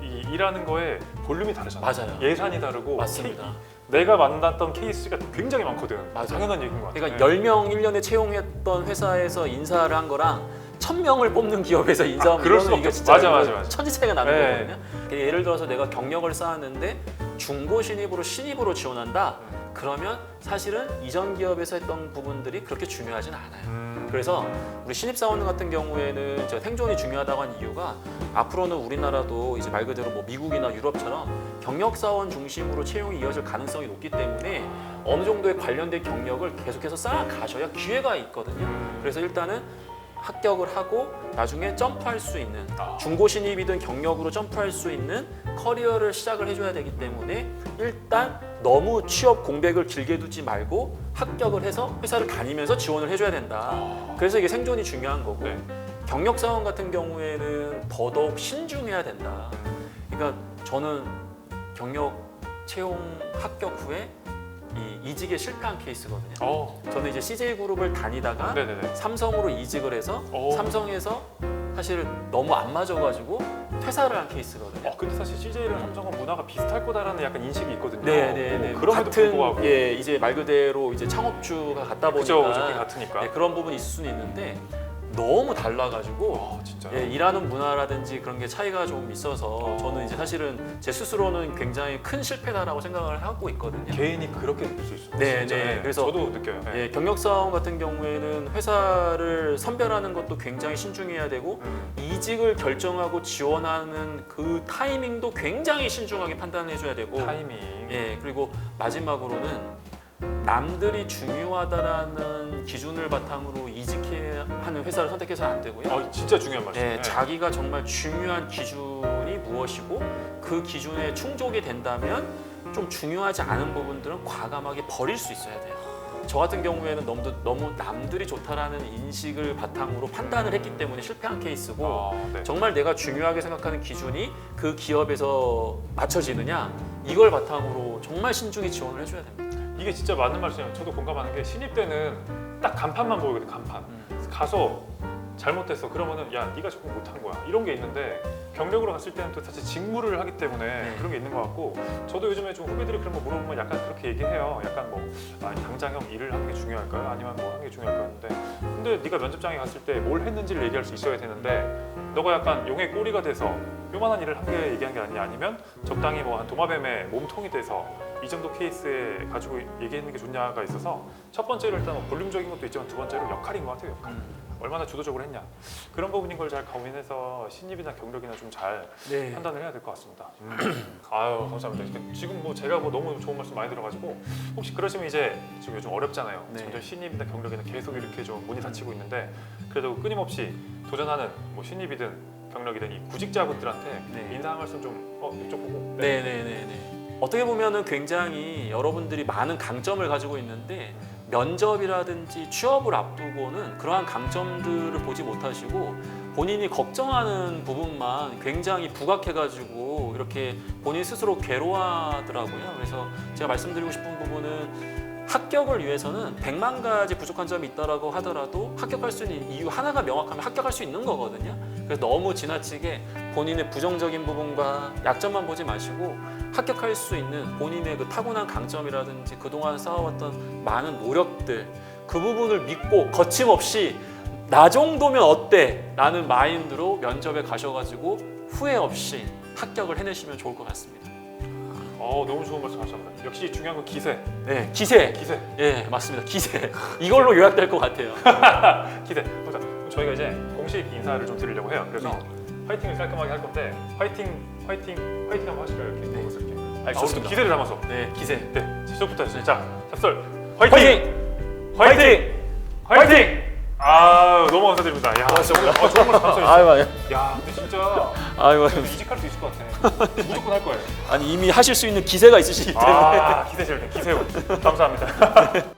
이 일하는 거에 볼륨이 다르잖아요. 맞아요. 예산이 다르고 맞습니다. 내가 만났던 케이스가 굉장히 많거든. 맞아요. 당연한 얘기인 것 같아요. 그러니까 10명 1년에 채용했던 회사에서 인사를 한 거랑 1000명을 뽑는 기업에서 인사하면 그럴 이거는 수밖에 이게 없어. 진짜 맞아. 천지 차이가 나는 네. 거거든요. 그러니까 예를 들어서 내가 경력을 쌓았는데 중고 신입으로 신입으로 지원한다. 그러면 사실은 이전 기업에서 했던 부분들이 그렇게 중요하진 않아요. 그래서 우리 신입사원 같은 경우에는 제가 생존이 중요하다고 한 이유가 앞으로는 우리나라도 이제 말 그대로 뭐 미국이나 유럽처럼 경력사원 중심으로 채용이 이어질 가능성이 높기 때문에 어느 정도의 관련된 경력을 계속해서 쌓아가셔야 기회가 있거든요. 그래서 일단은 합격을 하고 나중에 점프할 수 있는 중고 신입이든 경력으로 점프할 수 있는 커리어를 시작을 해줘야 되기 때문에 일단 너무 취업 공백을 길게 두지 말고 합격을 해서 회사를 다니면서 지원을 해줘야 된다. 그래서 이게 생존이 중요한 거고 네. 경력 사원 같은 경우에는 더더욱 신중해야 된다. 그러니까 저는 경력 채용 합격 후에 이직에 실패한 케이스거든요. 저는 이제 CJ그룹을 다니다가 네네네. 삼성으로 이직을 해서 오. 삼성에서 사실 너무 안 맞아가지고 퇴사를 한 케이스거든요. 근데 사실 CJ랑 삼성은 문화가 비슷할 거다라는 약간 인식이 있거든요. 네네네. 그럼에도 같은 불구하고 이제 말 그대로 이제 창업주가 같다 보니까 그죠, 그죠, 같으니까. 네, 그런 부분이 있을 수는 있는데 너무 달라가지고 진짜. 일하는 문화라든지 그런 게 차이가 좀 있어서 저는 이제 사실은 제 스스로는 굉장히 큰 실패다라고 생각을 하고 있거든요. 개인이 그렇게 느낄 수 있어요. 네, 진짜. 네. 그래서 저도 느껴요. 네. 예, 경력사원 같은 경우에는 회사를 선별하는 것도 굉장히 신중해야 되고 이직을 결정하고 지원하는 그 타이밍도 굉장히 신중하게 판단해줘야 되고 타이밍. 예, 그리고 마지막으로는 남들이 중요하다라는 기준을 바탕으로 이직해야 하는 회사를 선택해서는 안 되고요. 진짜 중요한 말씀이에요. 예, 자기가 정말 중요한 기준이 무엇이고 그 기준에 충족이 된다면 좀 중요하지 않은 부분들은 과감하게 버릴 수 있어야 돼요. 저 같은 경우에는 너무 남들이 좋다라는 인식을 바탕으로 판단을 했기 때문에 실패한 케이스고 네. 정말 내가 중요하게 생각하는 기준이 그 기업에서 맞춰지느냐 이걸 바탕으로 정말 신중히 지원을 해줘야 됩니다. 이게 진짜 맞는 말씀이에요. 저도 공감하는 게 신입 때는 딱 간판만 보이거든. 간판. 가서 잘못했어. 그러면은 야 네가 조금 못한 거야. 이런 게 있는데 경력으로 갔을 때는 또 사실 직무를 하기 때문에 그런 게 있는 것 같고 저도 요즘에 좀 후배들이 그런 거 물어보면 약간 그렇게 얘기해요. 약간 뭐 당장 형 일을 하는 게 중요할까요? 아니면 뭐 하는 게 중요할까요? 근데 네가 면접장에 갔을 때 뭘 했는지를 얘기할 수 있어야 되는데 너가 약간 용의 꼬리가 돼서 요만한 일을 한 게 얘기한 게 아니냐 아니면 적당히 뭐 한 도마뱀의 몸통이 돼서 이 정도 케이스에 가지고 얘기하는 게 좋냐가 있어서 첫 번째로 일단 볼륨적인 것도 있지만 두 번째로 역할인 것 같아요. 역할. 얼마나 주도적으로 했냐 그런 부분인 걸 잘 고민해서 신입이나 경력이나 좀 잘 판단을 해야 될 것 같습니다. 아유 감사합니다. 지금 뭐 제가 뭐 너무 좋은 말씀 많이 들어가지고 혹시 그러시면 이제 지금 요즘 어렵잖아요. 점점 신입이나 경력이나 계속 이렇게 좀 문이 닫히고 있는데 그래도 끊임없이 도전하는 뭐 신입이든 경력이든 이 구직자분들한테 인사 한 말씀 좀 여쭤보고. 네네네네. 어떻게 보면은 굉장히 여러분들이 많은 강점을 가지고 있는데 면접이라든지 취업을 앞두고는 그러한 강점들을 보지 못하시고 본인이 걱정하는 부분만 굉장히 부각해가지고 이렇게 본인 스스로 괴로워하더라고요. 그래서 제가 말씀드리고 싶은 부분은 합격을 위해서는 100만 가지 부족한 점이 있다라고 하더라도 합격할 수 있는 이유 하나가 명확하면 합격할 수 있는 거거든요. 그래서 너무 지나치게 본인의 부정적인 부분과 약점만 보지 마시고 합격할 수 있는 본인의 그 타고난 강점이라든지 그동안 쌓아왔던 많은 노력들 그 부분을 믿고 거침없이 나 정도면 어때? 라는 마인드로 면접에 가셔가지고 후회 없이 합격을 해내시면 좋을 것 같습니다. 너무 좋은 말씀 하셨습니다. 역시 중요한 건 기세. 네, 기세. 예, 맞습니다. 기세. 이걸로 요약될 것 같아요. 기세. 자, 저희가 이제 공식 인사를 좀 드리려고 해요. 그래서 화이팅을 깔끔하게 할 건데 화이팅 한번 하실까요? 이렇게 이렇게. 좋습니다. 기세를 담아서. 네, 기세. 네, 시작부터 했어요. 자, 잡설. 화이팅! 화이팅! 너무 감사드립니다. 야, 진짜 오늘 좋은 말씀 감사해요. 아유, 야, 근데 진짜 아유, 이직할 수 있을 것 같아. 무조건 할 거예요. 아니 이미 하실 수 있는 기세가 있으시기 때문에. 기세 제일 기세요. 감사합니다.